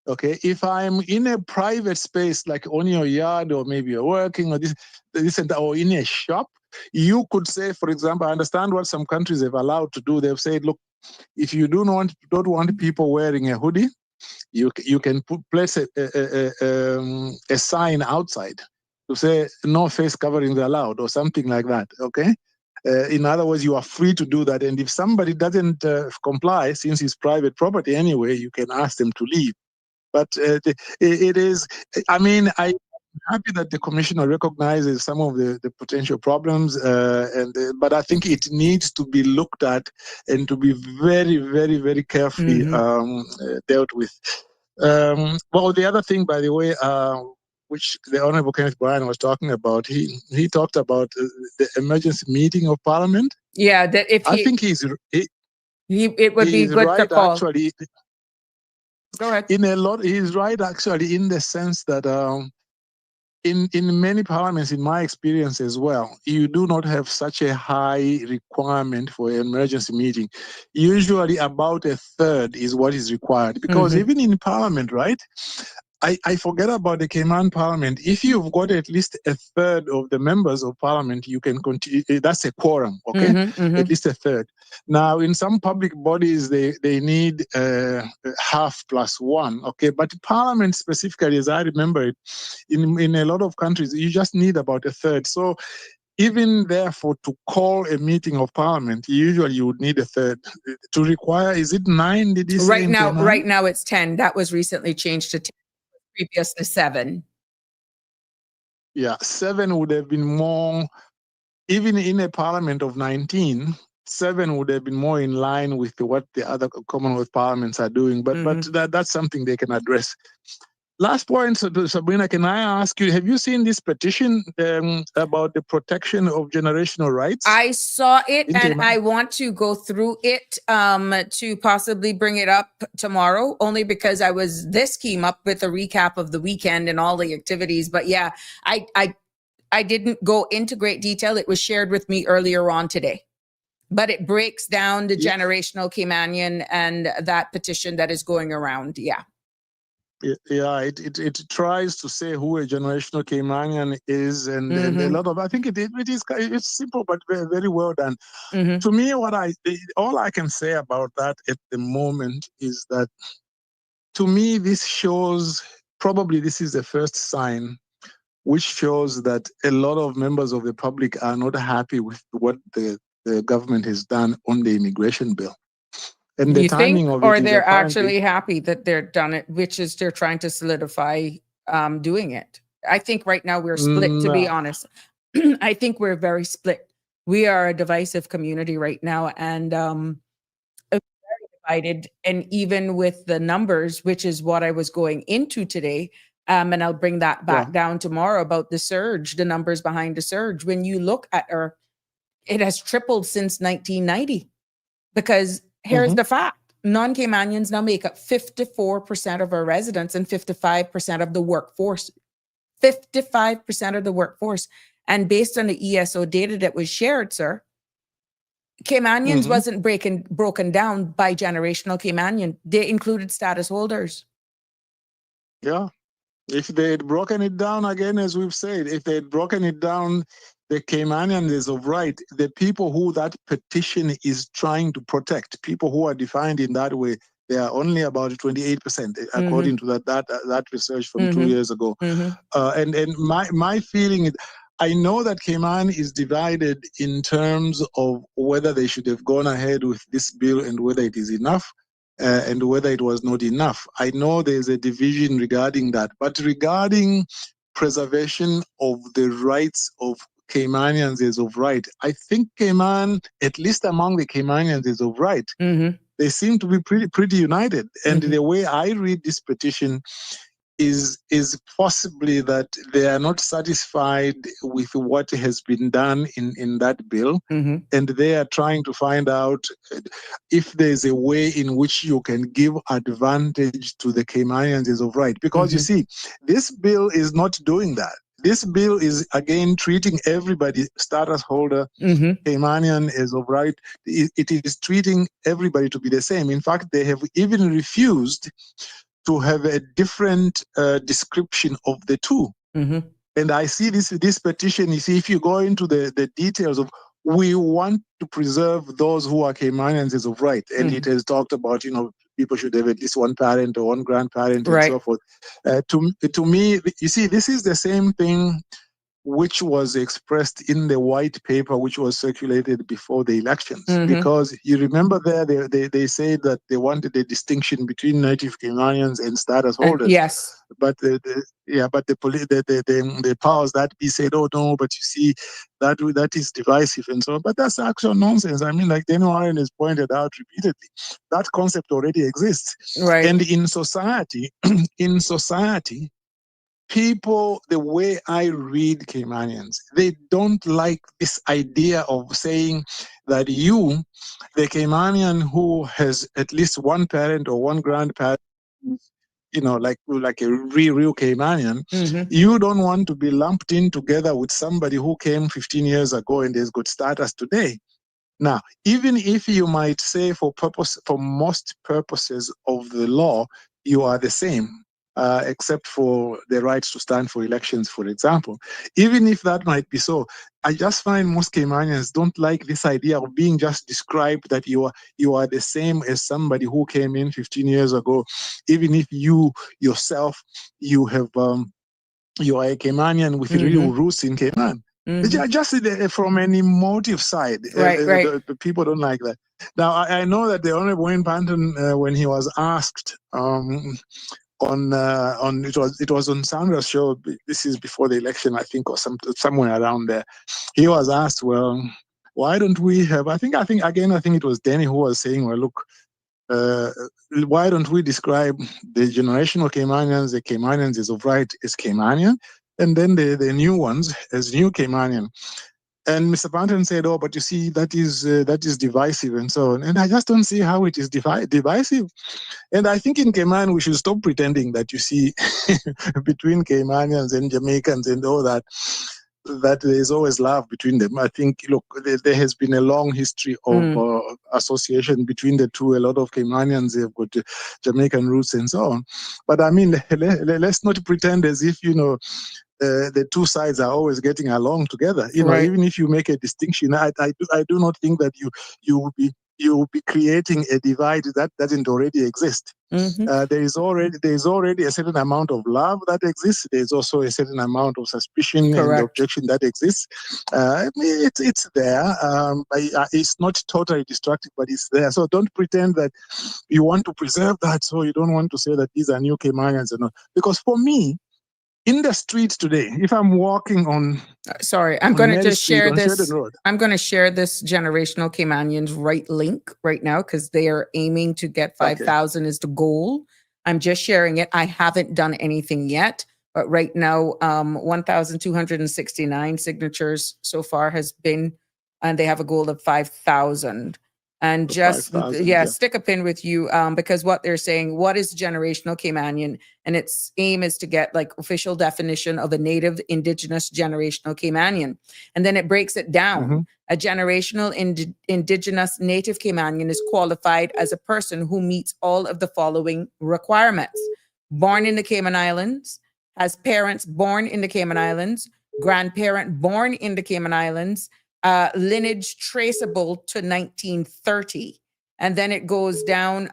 Okay, if I'm in a private space, like on your yard, or maybe you're working, or this and that, or in a shop, you could say, for example, I understand what some countries have allowed to do. They've said, look, if you don't want people wearing a hoodie, you can place a sign outside to say no face coverings allowed, or something like that. Okay. In other words, you are free to do that. And if somebody doesn't comply, since it's private property anyway, you can ask them to leave. But it is, I mean, I'm happy that the commissioner recognizes some of the potential problems, but I think it needs to be looked at and to be very, very, very carefully dealt with. Well, the other thing, by the way, which the Honorable Kenneth Bryan was talking about, he talked about the emergency meeting of Parliament. Yeah, that if I think it would be good right, to call. actually. Go ahead. He's right, actually, in the sense that in many parliaments, in my experience as well, you do not have such a high requirement for an emergency meeting. Usually about a third is what is required, because even in parliament, right, I forget about the Cayman Parliament. If you've got at least a third of the members of Parliament, you can continue. That's a quorum, okay? At least a third. Now, in some public bodies, they need half plus one, okay? But Parliament specifically, as I remember it, in a lot of countries, you just need about a third. So even therefore, to call a meeting of Parliament, usually you would need a third. To require, is it 9? Did you say Right now, Cayman? right now it's 10. That was recently changed to 10. Previously 7. Yeah, 7 would have been more, even in a parliament of 19, 7 would have been more in line with what the other Commonwealth parliaments are doing. But that's something they can address. Last point, Sabrina, can I ask you, have you seen this petition about the protection of generational rights? I saw it, and I want to go through it to possibly bring it up tomorrow, only because this came up with a recap of the weekend and all the activities. But yeah, I didn't go into great detail. It was shared with me earlier on today. But it breaks down the generational Caymanian and that petition that is going around. Yeah. Yeah, it tries to say who a generational Caymanian is, and a lot of, I think it's simple but very, very well done. To me, all I can say about that at the moment is that, to me, this shows, probably this is the first sign which shows that a lot of members of the public are not happy with what the government has done on the immigration bill. And the timing of it, or they're actually happy that they're done it, which is they're trying to solidify doing it. I think right now we're split, to be honest. I think we're very split. We are a divisive community right now, and very divided. And even with the numbers, which is what I was going into today, and I'll bring that back down tomorrow about the surge, the numbers behind the surge. When you look at it has tripled since 1990, because here's the fact. Non-Caymanians now make up 54% of our residents and 55% of the workforce. 55% of the workforce. And based on the ESO data that was shared, sir, Caymanians wasn't broken down by generational Caymanian. They included status holders. Yeah. If they had broken it down, again, as we've said, if they had broken it down, the Caymanians of right, the people who that petition is trying to protect, people who are defined in that way, they are only about 28%, according to that research from 2 years ago. And my feeling is, I know that Cayman is divided in terms of whether they should have gone ahead with this bill and whether it is enough. And whether it was not enough. I know there's a division regarding that, but regarding preservation of the rights of Caymanians is of right. I think Cayman, at least among the Caymanians, is of right. They seem to be pretty united. And the way I read this petition, is possibly that they are not satisfied with what has been done in that bill, Mm-hmm. and they are trying to find out if there's a way in which you can give advantage to the Caymanians as of right. Because you see, this bill is not doing that. This bill is again treating everybody, status holder, Caymanian as of right. It is treating everybody to be the same. In fact, they have even refused to have a different description of the two. And I see this petition, you see, if you go into the details of, we want to preserve those who are Caymanians as of right. And it has talked about, people should have at least one parent or one grandparent and so forth. To me, you see, this is the same thing which was expressed in the white paper which was circulated before the elections. Because you remember there, they said that they wanted a distinction between native Caymanians and status holders. Yes. But the powers that be said, oh no, but you see, that is divisive and so on. But that's actual nonsense. I mean, like Daniel Warren has pointed out repeatedly, that concept already exists. Right. And in society, people, the way I read Caymanians, they don't like this idea of saying that you, the Caymanian who has at least one parent or one grandparent, like a real Caymanian, you don't want to be lumped in together with somebody who came 15 years ago and has got status today. Now, even if you might say for most purposes of the law, you are the same, except for the rights to stand for elections, for example. Even if that might be so, I just find most Caymanians don't like this idea of being just described that you are the same as somebody who came in 15 years ago, even if you yourself, you have you are a Caymanian with real roots in Cayman. Just from an emotive side, the people don't like that. Now, I know that the Honorable Wayne Panton, when he was asked on it was on Sandra's show. This is before the election, I think, or somewhere around there. He was asked, well, why don't we have? I think it was Danny who was saying, well, look, why don't we describe the generational Caymanians, the Caymanians is of right as Caymanian, and then the new ones as new Caymanian. And Mr. Panton said, oh, but you see, that is divisive and so on. And I just don't see how it is divisive. And I think in Cayman, we should stop pretending that, you see, between Caymanians and Jamaicans and all that there's always love between them. I think, look, there has been a long history of association between the two. A lot of Caymanians have got Jamaican roots and so on. But I mean, let's not pretend as if, the two sides are always getting along together. Even if you make a distinction, I do not think that you will be creating a divide that doesn't already exist. There is already a certain amount of love that exists. There's also a certain amount of suspicion and objection that exists. I mean, it's there. It's not totally destructive, but it's there. So don't pretend that you want to preserve that. So you don't want to say that these are new Caymanians or not. Because for me, in the streets today, if I'm walking on, I'm going to just Street, share this. Sheridan Road. I'm going to share this generational Caymanians right link right now because they are aiming to get 5,000 is the goal. I'm just sharing it. I haven't done anything yet, but right now, 1,269 signatures so far has been, and they have a goal of 5,000. And just, 5,000, stick a pin with you because what they're saying, what is generational Caymanian? And its aim is to get like official definition of a native indigenous generational Caymanian. And then it breaks it down. A generational indigenous native Caymanian is qualified as a person who meets all of the following requirements. Born in the Cayman Islands, has parents born in the Cayman Islands, grandparent born in the Cayman Islands, lineage traceable to 1930. And then it goes down.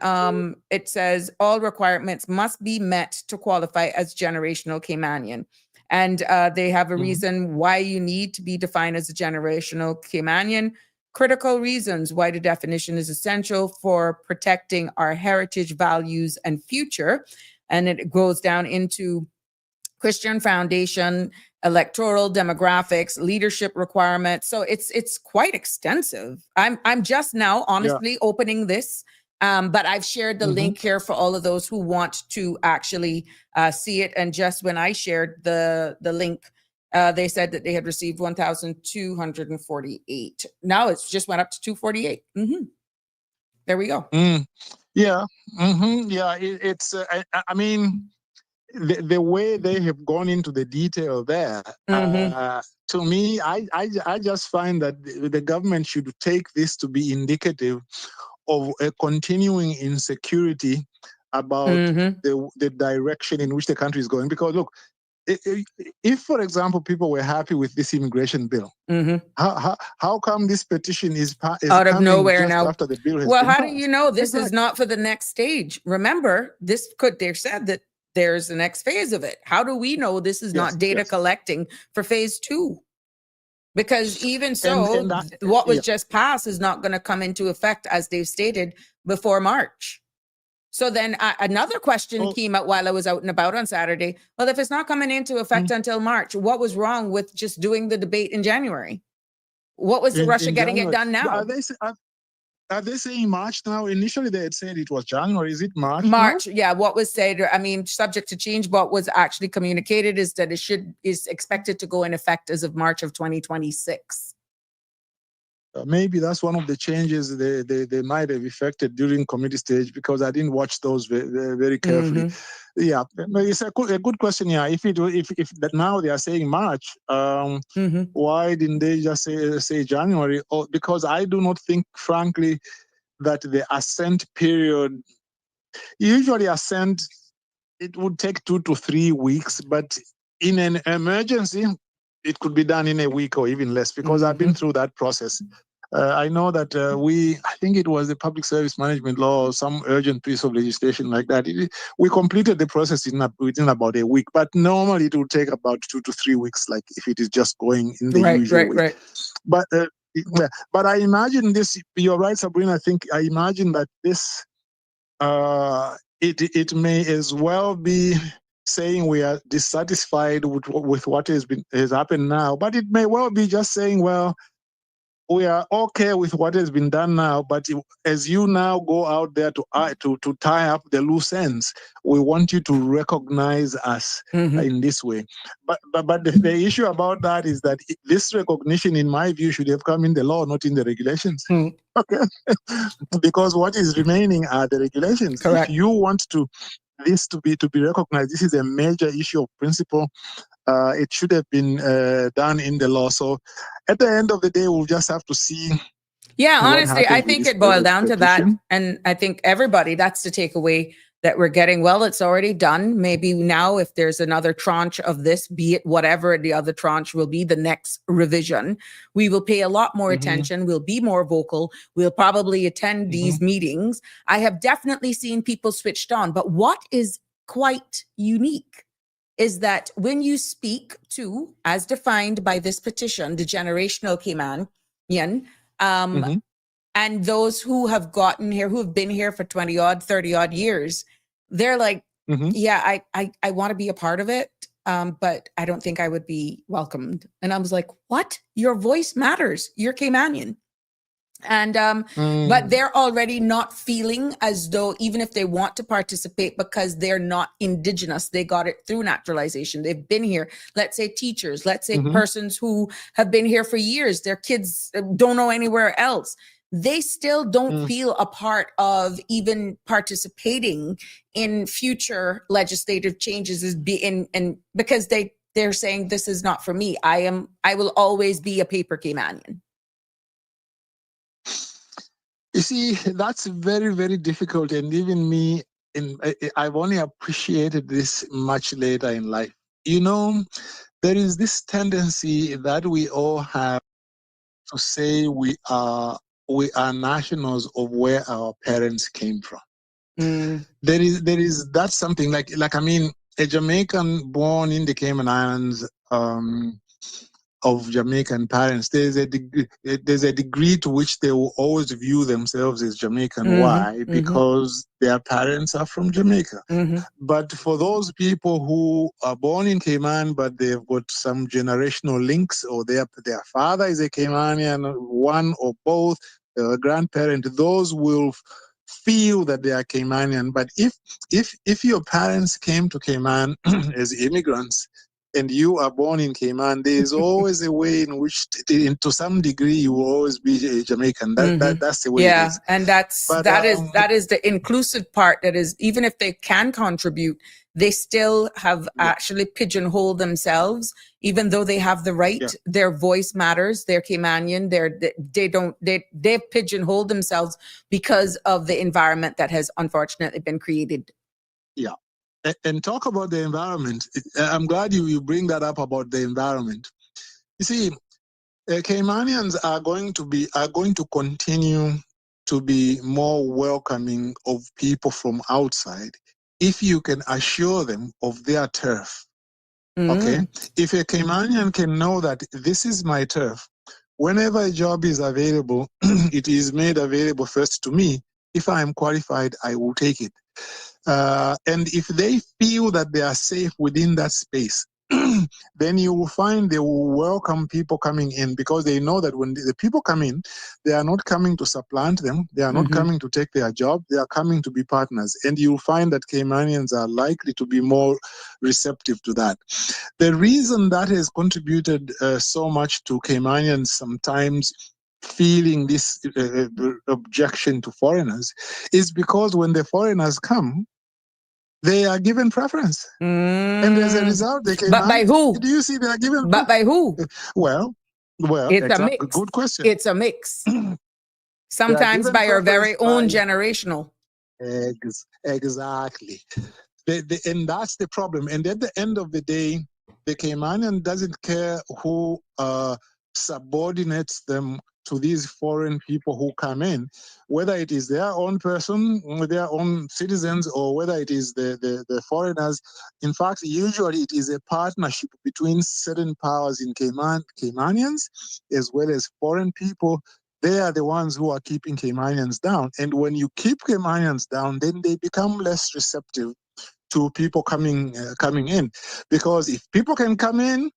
It says all requirements must be met to qualify as generational Caymanian. And they have a reason why you need to be defined as a generational Caymanian. Critical reasons why the definition is essential for protecting our heritage, values, and future. And it goes down into Christian foundation, electoral demographics, leadership requirements. So it's quite extensive. I'm just now honestly opening this But I've shared the link here for all of those who want to actually see it. And just when I shared the link, they said that they had received 1,248. Now it's just went up to 248. There we go. Yeah. Yeah. It's, I mean, the way they have gone into the detail there, to me, I just find that the government should take this to be indicative of a continuing insecurity about the direction in which the country is going. Because look, if, for example, people were happy with this immigration bill, how come this petition is out of coming nowhere just now? after the bill has Well, been how passed? do you know this is not for the next stage? Remember, they said that there's the next phase of it. How do we know this is not data collecting for phase 2? Because even so, what was just passed is not going to come into effect, as they've stated, before March. So then another question came out while I was out and about on Saturday. Well, if it's not coming into effect until March, what was wrong with just doing the debate in January? What was the rush of getting it done now? Are they saying March now? Initially, they had said it was January. Is it March? March, yeah. What was said, I mean, subject to change, what was actually communicated is that is expected to go in effect as of March of 2026. Maybe that's one of the changes they might have effected during committee stage, because I didn't watch those very carefully. Yeah, it's a good question. Yeah, if that now they are saying March, why didn't they just say January? Or because I do not think, frankly, that the assent period, usually assent, it would take 2 to 3 weeks, but in an emergency, it could be done in a week or even less, because I've been through that process. I know that I think it was the Public Service Management Law or some urgent piece of legislation like that. We completed the process within about a week, but normally it would take about 2 to 3 weeks, like if it is just going in the usual way. But I imagine this, you're right, Sabrina, I imagine that this, it may as well be saying we are dissatisfied with what has happened now, but it may well be just saying, well, we are okay with what has been done now, but as you now go out there to tie up the loose ends, we want you to recognize us in this way. But the issue about that is that this recognition, in my view, should have come in the law, not in the regulations. Okay, because what is remaining are the regulations. Correct. If you want this to be recognized, this is a major issue of principle. It should have been done in the law. So at the end of the day, we'll just have to see. Yeah, honestly, I think it boiled down to that. And I think everybody, that's the takeaway that we're getting. Well, it's already done. Maybe now if there's another tranche of this, be it whatever the other tranche will be, the next revision, we will pay a lot more attention. We'll be more vocal. We'll probably attend these meetings. I have definitely seen people switched on. But what is quite unique is that when you speak to, as defined by this petition, the generational Caymanian, and those who have gotten here, who have been here for 20 odd, 30 odd years, they're like, yeah, I want to be a part of it, but I don't think I would be welcomed. And I was like, what? Your voice matters. You're Caymanian. And but they're already not feeling as though, even if they want to participate, because they're not indigenous, they got it through naturalization, they've been here. Let's say teachers, let's say persons who have been here for years, their kids don't know anywhere else, they still don't feel a part of even participating in future legislative changes, and because they're saying, this is not for me. I will always be a paper Caymanian. You see, that's very, very difficult. And even me, I've only appreciated this much later in life. You know, there is this tendency that we all have to say we are nationals of where our parents came from. There is that's something like I mean, a Jamaican born in the Cayman Islands, of Jamaican parents, there's a degree to which they will always view themselves as Jamaican. Why? Because their parents are from Jamaica. But for those people who are born in Cayman, but they've got some generational links, or their father is a Caymanian, one or both, a grandparent, those will feel that they are Caymanian. But if your parents came to Cayman as immigrants and you are born in Cayman, there is always a way in which, to some degree, you will always be a Jamaican. That's the way it is. And that is the inclusive part. That is, even if they can contribute, they still have actually pigeonholed themselves, even though they have the right. Their voice matters. They're Caymanian. They've pigeonholed themselves because of the environment that has unfortunately been created. Yeah. And talk about the environment. I'm glad you bring that up about the environment. You see, Caymanians are going to continue to be more welcoming of people from outside if you can assure them of their turf. Okay? If a Caymanian can know that this is my turf, whenever a job is available, it is made available first to me. If I am qualified, I will take it. And if they feel that they are safe within that space, then you will find they will welcome people coming in, because they know that when the people come in, they are not coming to supplant them. They are not coming to take their job. They are coming to be partners. And you'll find that Caymanians are likely to be more receptive to that. The reason that has contributed so much to Caymanians sometimes feeling this objection to foreigners is because when the foreigners come, they are given preference. And as a result, they came But by who? Do you see they are given? But by who? Well, it's a mix. Good question. It's a mix. Sometimes by our very own generational. Exactly. And that's the problem. And at the end of the day, the Caymanian doesn't care who subordinates them to these foreign people who come in, whether it is their own person, their own citizens, or whether it is the foreigners. In fact, usually it is a partnership between certain powers in Caymanians as well as foreign people. They are the ones who are keeping Caymanians down. And when you keep Caymanians down, then they become less receptive to people coming in. Because if people can come in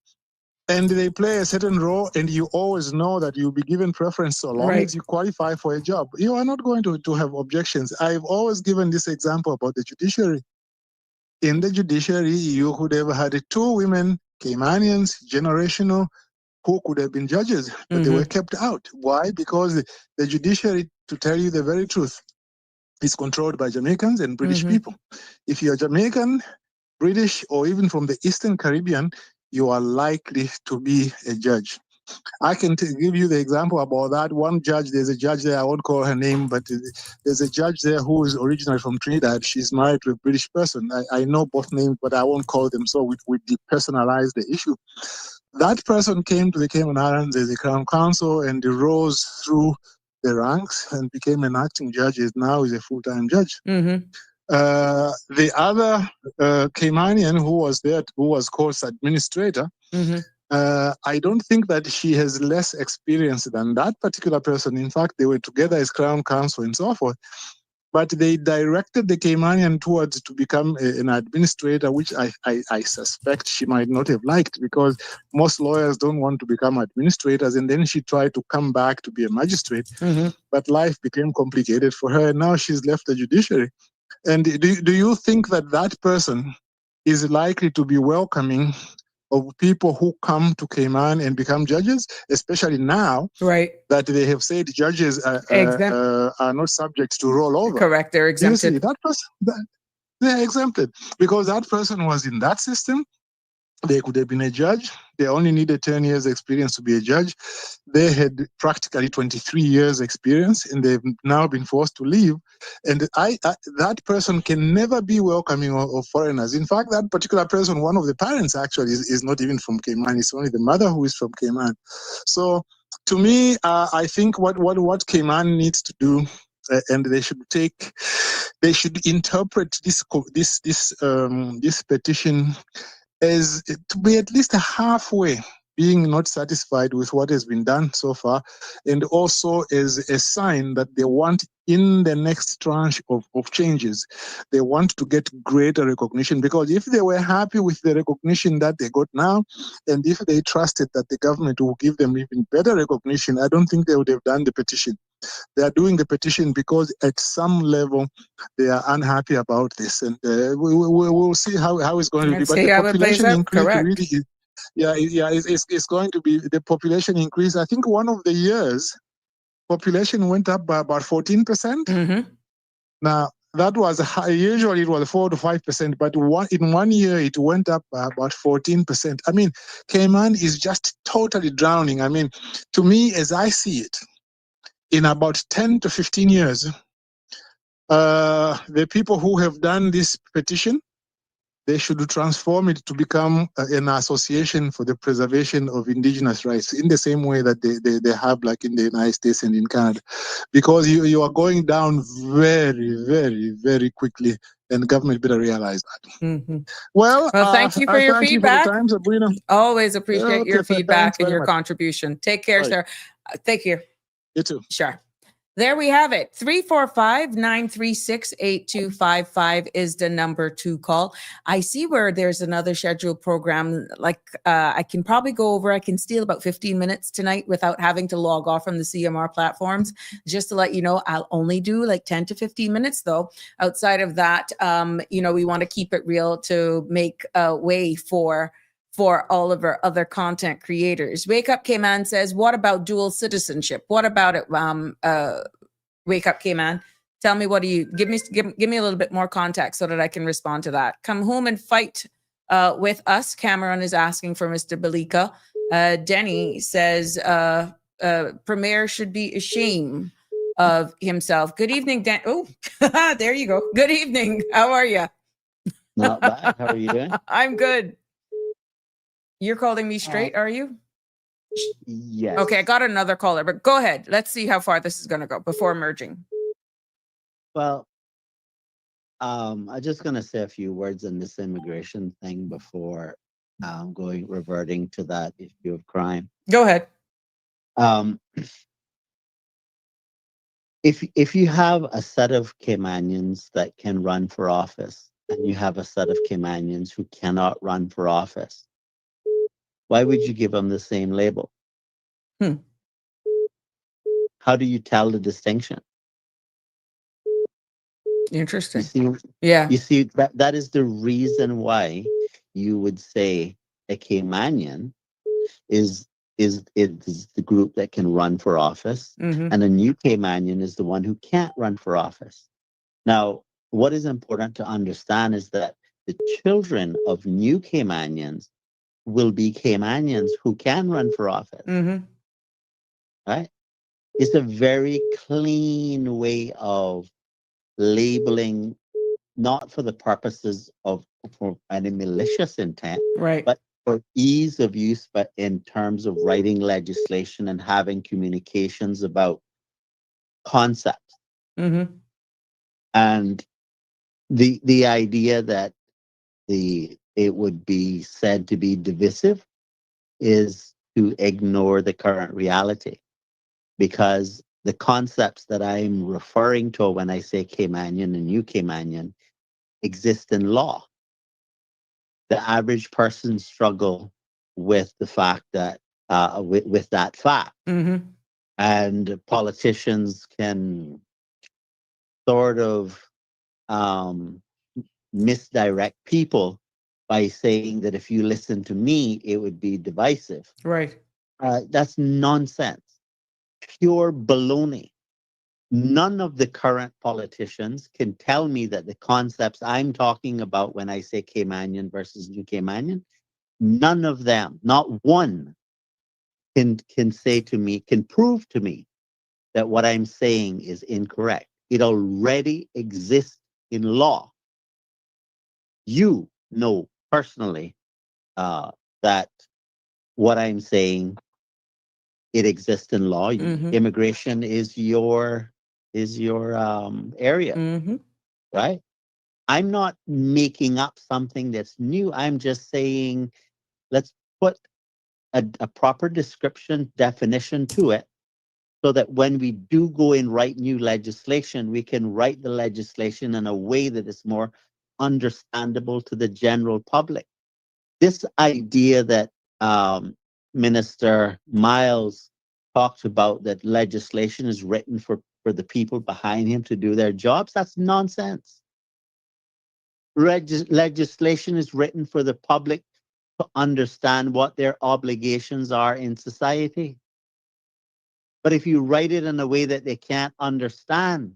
and they play a certain role, and you always know that you'll be given preference so long as you qualify for a job, you are not going to have objections. I've always given this example about the judiciary. In the judiciary, you could have had 2 women, Caymanians, generational, who could have been judges, but they were kept out. Why? Because the judiciary, to tell you the very truth, is controlled by Jamaicans and British people. If you're Jamaican, British, or even from the Eastern Caribbean, you are likely to be a judge. I can give you the example about that. One judge, there's a judge there, I won't call her name, but there's a judge there who is originally from Trinidad. She's married to a British person. I know both names, but I won't call them, so we depersonalize the issue. That person came to the Cayman Islands as a Crown Counsel and rose through the ranks and became an acting judge. Now is a full-time judge. The other Caymanian who was there, who was course administrator, I don't think that she has less experience than that particular person. In fact, they were together as Crown Counsel and so forth. But they directed the Caymanian towards to become an administrator, which I suspect she might not have liked, because most lawyers don't want to become administrators. And then she tried to come back to be a magistrate. But life became complicated for her, and now she's left the judiciary. And do you think that that person is likely to be welcoming of people who come to Cayman and become judges, especially now that they have said judges are not subject to rollover? Correct, they're exempted. You see, that person, they're exempted because that person was in that system. They could have been a judge. They only needed 10 years experience to be a judge. They had practically 23 years experience, and they've now been forced to leave. And that person can never be welcoming of foreigners. In fact, that particular person, one of the parents actually is not even from Cayman. It's only the mother who is from Cayman. So to me, I think what Cayman needs to do, and they should interpret this petition as to be at least halfway, being not satisfied with what has been done so far, and also as a sign that they want, in the next tranche of changes, they want to get greater recognition. Because if they were happy with the recognition that they got now, and if they trusted that the government will give them even better recognition, I don't think they would have done the petition. They are doing the petition because at some level they are unhappy about this, and we'll see how it's going to be. But the population increase really is, it's going to be the population increase. I think one of the years, population went up by about 14%. Mm-hmm. Now, that was high. Usually it was 4 to 5%, but in 1 year it went up by about 14%. I mean, Cayman is just totally drowning. I mean, to me, as I see it, in about 10 to 15 years, the people who have done this petition, they should transform it to become an association for the preservation of indigenous rights in the same way that they have like in the United States and in Canada, because you are going down very, very, very quickly, and the government better realize that. Mm-hmm. Well, thank you for your feedback. You for the time, Sabrina. Always appreciate your feedback and your much. contribution. Take care, sir. Thank you. You too. Sure. There we have it. 345-936-8255 is the number to call. I see where there's another scheduled program. Like I can probably go over, I can steal about 15 minutes tonight without having to log off from the CMR platforms. Just to let you know, I'll only do like 10 to 15 minutes though. Outside of that, we want to keep it real to make a way for all of our other content creators. Wake Up Cayman says, what about dual citizenship? What about it? Wake Up Cayman. Tell me, what do you give me a little bit more context so that I can respond to that. Come home and fight with us. Cameron is asking for Mr. Balika. Denny says, Premier should be ashamed of himself. Good evening, Dan. Oh, there you go. Good evening. How are you? Not bad. How are you doing? I'm good. You're calling me straight, are you? Yes. Okay, I got another caller, but go ahead. Let's see how far this is going to go before merging. Well, I'm just going to say a few words on this immigration thing before reverting to that issue of crime. Go ahead. If you have a set of Caymanians that can run for office, and you have a set of Caymanians who cannot run for office, why would you give them the same label? How do you tell the distinction? Interesting. You see, that is the reason why you would say a Caymanian is the group that can run for office, and a new Caymanian is the one who can't run for office. Now, what is important to understand is that the children of new Caymanians will be Caymanians who can run for office. Right? It's a very clean way of labeling, not for the purposes of for any malicious intent, right, but for ease of use, but in terms of writing legislation and having communications about concepts. And the idea that it would be said to be divisive is to ignore the current reality, because the concepts that I'm referring to when I say Caymanian and New Caymanian exist in law. The average person struggle with the fact that with that fact, and politicians can sort of misdirect people by saying that if you listen to me, it would be divisive. Right. That's nonsense. Pure baloney. None of the current politicians can tell me that the concepts I'm talking about when I say Caymanian versus New Caymanian, none of them, not one, can say to me, can prove to me that what I'm saying is incorrect. It already exists in law. You know personally that what I'm saying, it exists in law. Immigration is your area, right? I'm not making up something that's new. I'm just saying, let's put a proper description, definition to it, so that when we do go and write new legislation, we can write the legislation in a way that is more understandable to the general public. This idea that Minister Miles talks about that legislation is written for the people behind him to do their jobs. That's nonsense. Legislation is written for the public to understand what their obligations are in society. But if you write it in a way that they can't understand,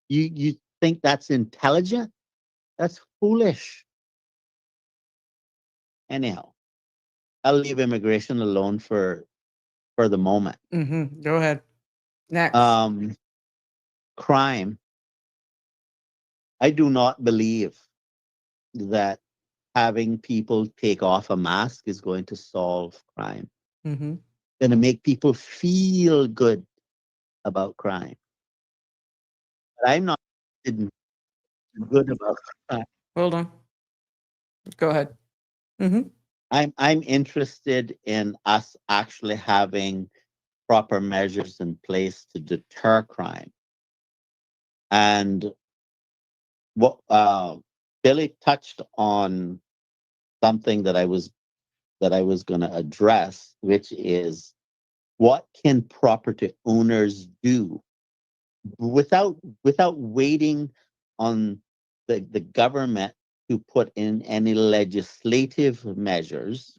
you think that's intelligent? That's foolish. Anyhow, I'll leave immigration alone for the moment. Go ahead. Next. Crime. I do not believe that having people take off a mask is going to solve crime. Going to make people feel good about crime. But I'm not good about crime. Hold on. Go ahead. I'm interested in us actually having proper measures in place to deter crime. And what Billy touched on something that I was going to address, which is what can property owners do without waiting on the government to put in any legislative measures.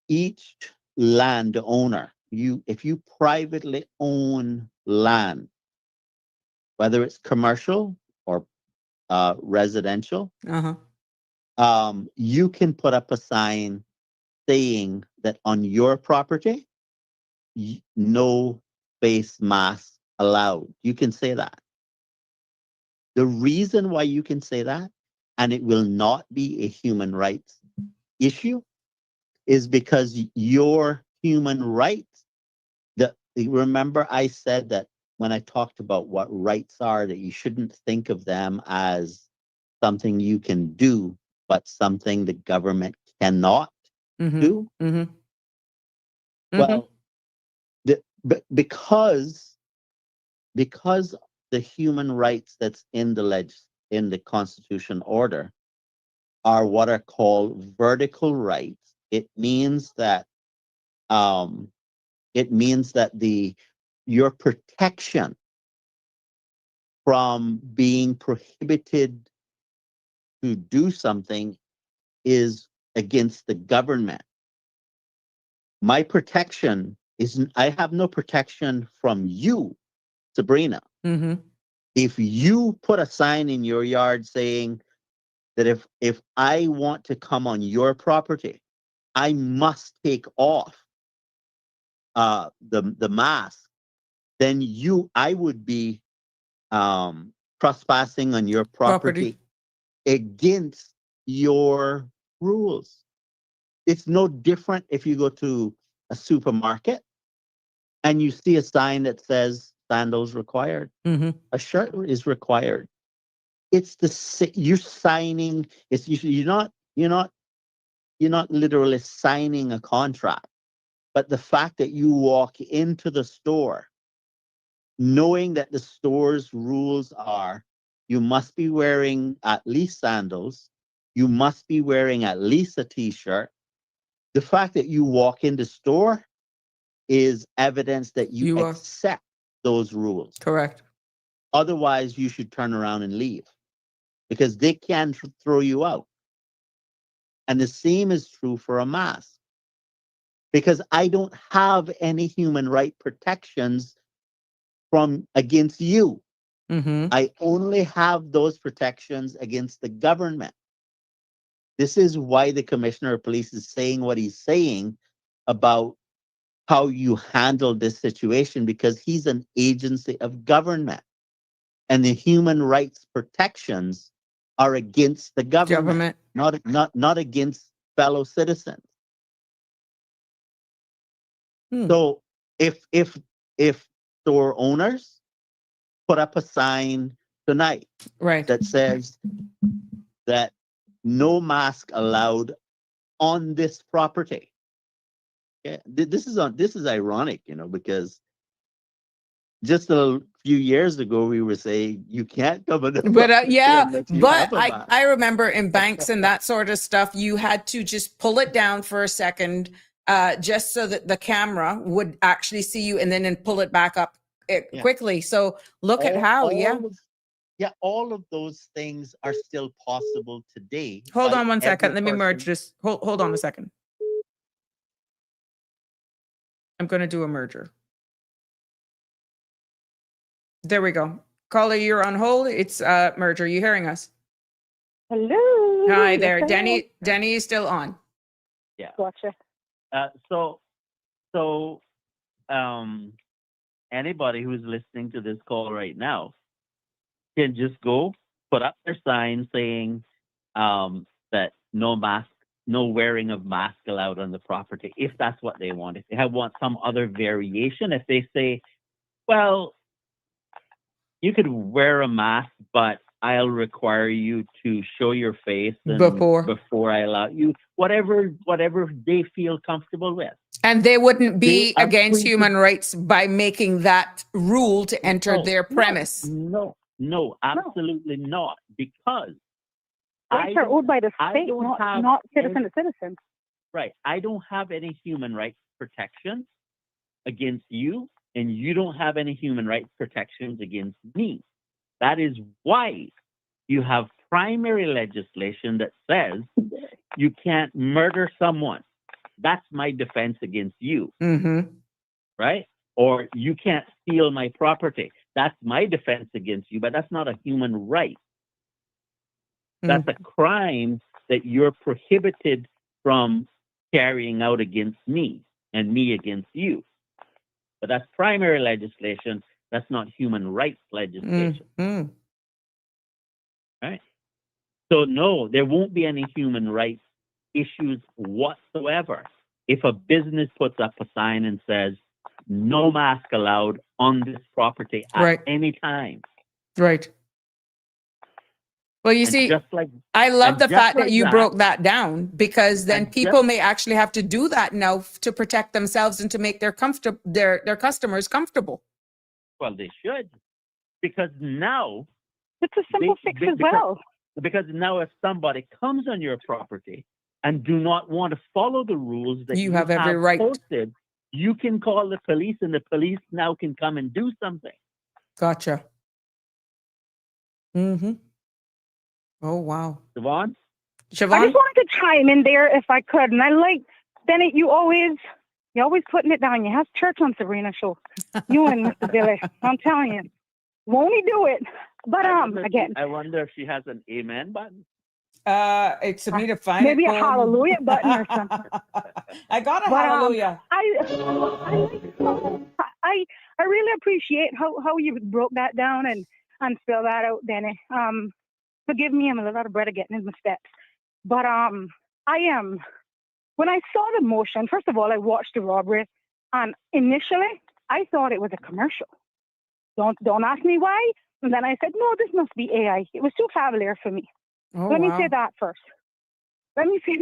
Each landowner, if you privately own land, whether it's commercial or residential, you can put up a sign saying that on your property, no face mask allowed. You can say that. The reason why you can say that, and it will not be a human rights issue, is because your human rights, remember I said that when I talked about what rights are, that you shouldn't think of them as something you can do, but something the government cannot do. Well, because the human rights that's in the Constitution order are what are called vertical rights. It means that your protection from being prohibited to do something is against the government. My protection I have no protection from you, Sabrina. If you put a sign in your yard saying that if I want to come on your property, I must take off the mask, then I would be trespassing on your property against your rules. It's no different if you go to a supermarket and you see a sign that says sandals required, a shirt is required. It's you're signing. You're not literally signing a contract, but the fact that you walk into the store knowing that the store's rules are you must be wearing at least sandals, you must be wearing at least a t-shirt. The fact that you walk in the store is evidence that you accept those rules. Correct. Otherwise, you should turn around and leave because they can throw you out. And the same is true for a mask. Because I don't have any human right protections against you. I only have those protections against the government. This is why the Commissioner of Police is saying what he's saying about how you handle this situation, because he's an agency of government. And the human rights protections are against the government. Not against fellow citizens. So if store owners put up a sign tonight that says that no mask allowed on this property. Yeah, this is ironic, because just a few years ago we were saying you can't come in. But I remember in banks and that sort of stuff, you had to just pull it down for a second just so that the camera would actually see you and then pull it back up quickly. So look at how, all of those things are still possible today. Hold by on one second. every Let me merge person. this. Hold on a second. I'm going to do a merger. There we go. Caller, you're on hold. It's merger. You hearing us? Hello. Hi Yes, there. I am. Denny is still on. Yeah. Gotcha. Anybody who's listening to this call right now can just go put up their sign saying that no wearing of mask allowed on the property, if that's what they want. If they want some other variation, if they say, well, you could wear a mask, but I'll require you to show your face before I allow you, whatever they feel comfortable with. And they wouldn't be against human rights by making that rule to enter their premise. No, absolutely not. Because rights are owed by the state, not citizen to citizen. Right. I don't have any human rights protection against you, and you don't have any human rights protections against me. That is why you have primary legislation that says you can't murder someone. That's my defense against you. Mm-hmm. Right? Or you can't steal my property. That's my defense against you, but that's not a human right. That's a crime that you're prohibited from carrying out against me and me against you. But that's primary legislation. That's not human rights legislation. Mm-hmm. Right? So no, there won't be any human rights issues whatsoever if a business puts up a sign and says, no mask allowed on this property at any time. Right. Well, you see, I love the fact that you broke that down, because then people may actually have to do that now to protect themselves and to make their customers comfortable. Well, they should, because now it's a simple fix as well. Because now, if somebody comes on your property and do not want to follow the rules that you have every right posted, you can call the police, and the police now can come and do something. Gotcha. Mm-hmm. Oh, wow. Siobhan? I just wanted to chime in there if I could. And I like, Bennett, you always putting it down. You have church on Sabrina show. You and Mr. Billy. I'm telling you. Won't he do it? But again. I wonder if she has an amen button. It's for me to find maybe a hallelujah button or something. I got a hallelujah. I really appreciate how you broke that down and spelled that out, Benny. Forgive me, I'm a little out of breath of getting in my steps. But when I saw the motion, first of all, I watched the robbery, and initially I thought it was a commercial. Don't ask me why. And then I said, no, this must be AI. It was too cavalier for me. Let me say that first. Let me say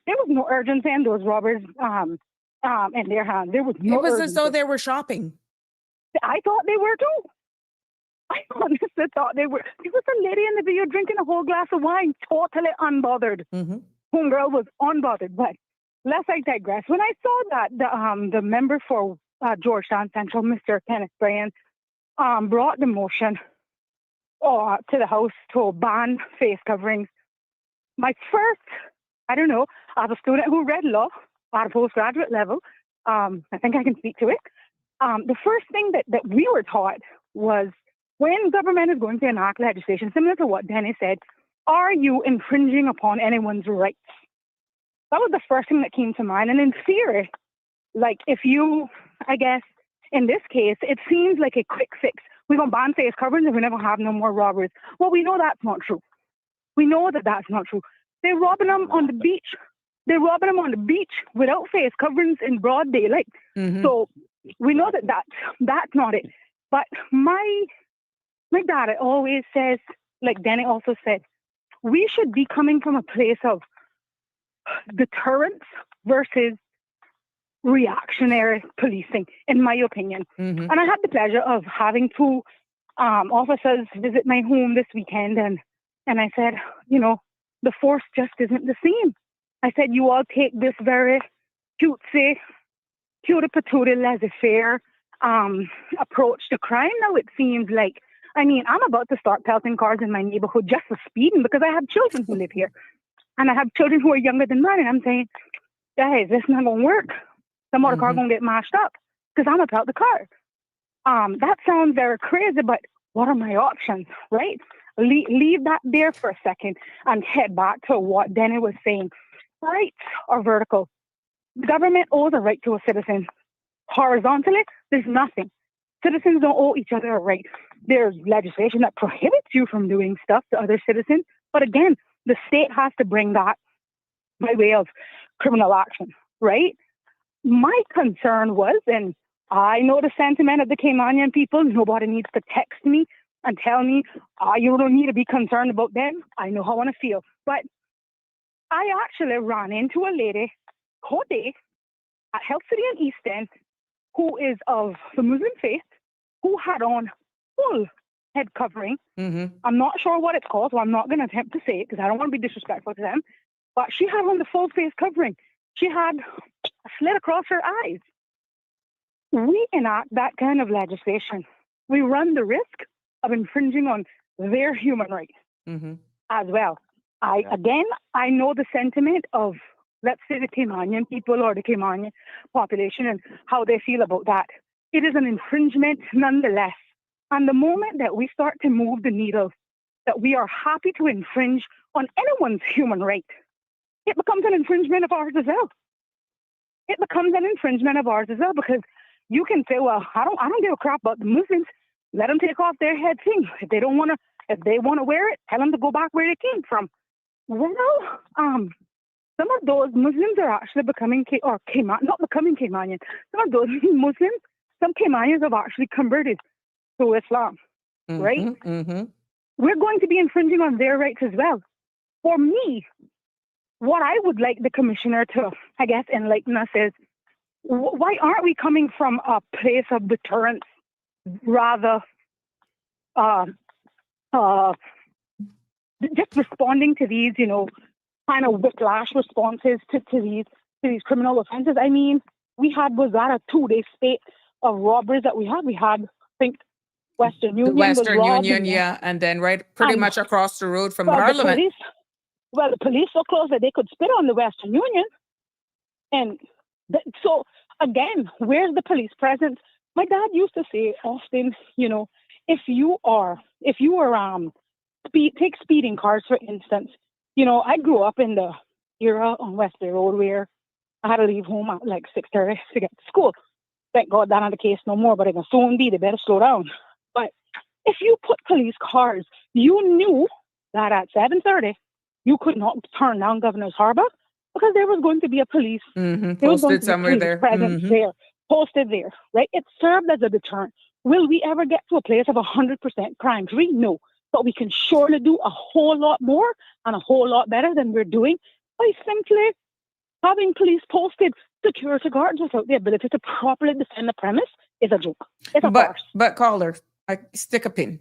there was no urgency in those robbers in their hand. There was no. It was urgency. as though they were shopping. I thought they were too. I honestly thought they were. There was a lady in the video drinking a whole glass of wine, totally unbothered. Mm-hmm. Homegirl was unbothered. But lest I digress. When I saw that the member for Georgetown Central, Mr. Kenneth Bryan, brought the motion to the House to ban face coverings, my first, I don't know, as a student who read law at a postgraduate level, I think I can speak to it. The first thing that we were taught was, when government is going to enact legislation, similar to what Dennis said, are you infringing upon anyone's rights? That was the first thing that came to mind. And in theory, like if you, I guess, in this case, it seems like a quick fix. We're going to ban face coverings and we never have no more robberies. Well, we know that's not true. We know that that's not true. They're robbing them on the beach. They're robbing them on the beach without face coverings in broad daylight. Mm-hmm. So we know that that's not it. But my dad always says, like Danny also said, we should be coming from a place of deterrence versus reactionary policing, in my opinion. Mm-hmm. And I had the pleasure of having two officers visit my home this weekend, and I said, the force just isn't the same. I said, you all take this very cutesy, cutie-patootie, laissez-faire approach to crime. Now it seems like, I mean, I'm about to start pelting cars in my neighborhood just for speeding because I have children who live here. And I have children who are younger than mine. And I'm saying, guys, this is not going to work. Some other car going to get mashed up because I'm about the car. That sounds very crazy, but what are my options, right? Leave that there for a second and head back to what Denny was saying. Rights are vertical. The government owes a right to a citizen. Horizontally, there's nothing. Citizens don't owe each other a right. There's legislation that prohibits you from doing stuff to other citizens. But again, the state has to bring that by way of criminal action, right? My concern was, and I know the sentiment of the Caymanian people, nobody needs to text me and tell me, you don't need to be concerned about them. I know how I want to feel. But I actually ran into a lady, Cody, at Health City in East End, who is of the Muslim faith, who had on full head covering. I'm not sure what it's called, so I'm not going to attempt to say it because I don't want to be disrespectful to them. But she had on the full face covering. She had a slit across her eyes. We enact that kind of legislation, we run the risk of infringing on their human rights as well. I know the sentiment of, let's say, the Caymanian people or the Caymanian population and how they feel about that. It is an infringement nonetheless. And the moment that we start to move the needle, that we are happy to infringe on anyone's human right, it becomes an infringement of ours as well. It becomes an infringement of ours as well, because you can say, well, I don't give a crap about the Muslims. Let them take off their head thing. If they want to wear it, tell them to go back where they came from. Well, some of those Muslims are actually not becoming Caymanian. Some of those Muslims, some Caymanians have actually converted to Islam, right? We're going to be infringing on their rights as well. For me, what I would like the commissioner to, I guess, enlighten us is, why aren't we coming from a place of deterrence rather just responding to these, kind of whiplash responses to these criminal offenses? I mean, was that a 2-day spate of robberies that we had? We had, I think, Western Union was robbed. And then pretty much across the road from Parliament. The police so close that they could spit on the Western Union. And so, again, where's the police presence? My dad used to say often, if you are take speeding cars, for instance. I grew up in the era on West Bay Road where I had to leave home at like 6:30 to get to school. Thank God that's not the case no more, but it can soon be. They better slow down. But if you put police cars, you knew that at 7:30 you could not turn down Governor's Harbour because there was going to be a police posted somewhere there, presence there, posted there, right? It served as a deterrent. Will we ever get to a place of 100% crime-free? No. But we can surely do a whole lot more and a whole lot better than we're doing by simply having police posted. Security guards without the ability to properly defend the premise is a joke. It's a farce. But caller, I stick a pin.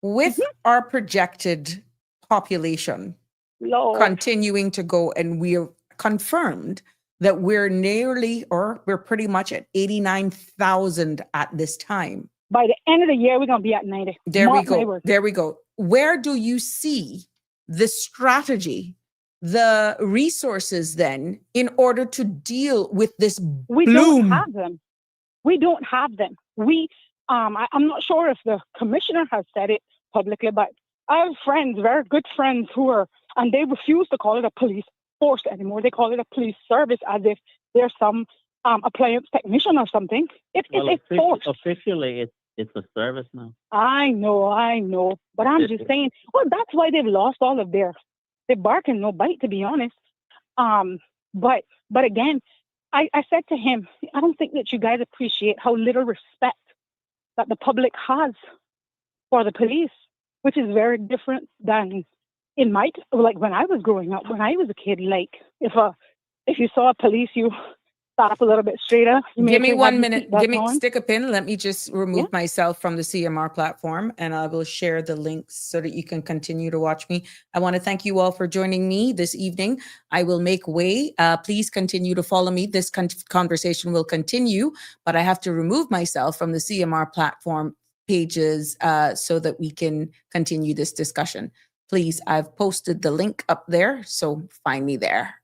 With our projected population continuing to go, and we're confirmed that we're pretty much at 89,000 at this time. By the end of the year, we're going to be at 90. There we go. Where do you see the strategy, the resources then, in order to deal with this bloom? We don't have them. I'm not sure if the commissioner has said it publicly, but I have friends, very good friends, and they refuse to call it a police force anymore. They call it a police service, as if there's some appliance technician or something. It's forced. Officially, it's a service now. I know. But I'm just saying, that's why they've lost all of their bark and no bite, to be honest. But again, I said to him, I don't think that you guys appreciate how little respect that the public has for the police, which is very different than like when I was growing up, when I was a kid. Like if you saw a police, you sat up a little bit straighter. You may Give me have 1 your minute. seatbelt Give me on. stick a pin. Let me just remove myself from the CMR platform, and I will share the links so that you can continue to watch me. I want to thank you all for joining me this evening. I will make way. Please continue to follow me. This conversation will continue, but I have to remove myself from the CMR platform pages so that we can continue this discussion. Please, I've posted the link up there, so find me there.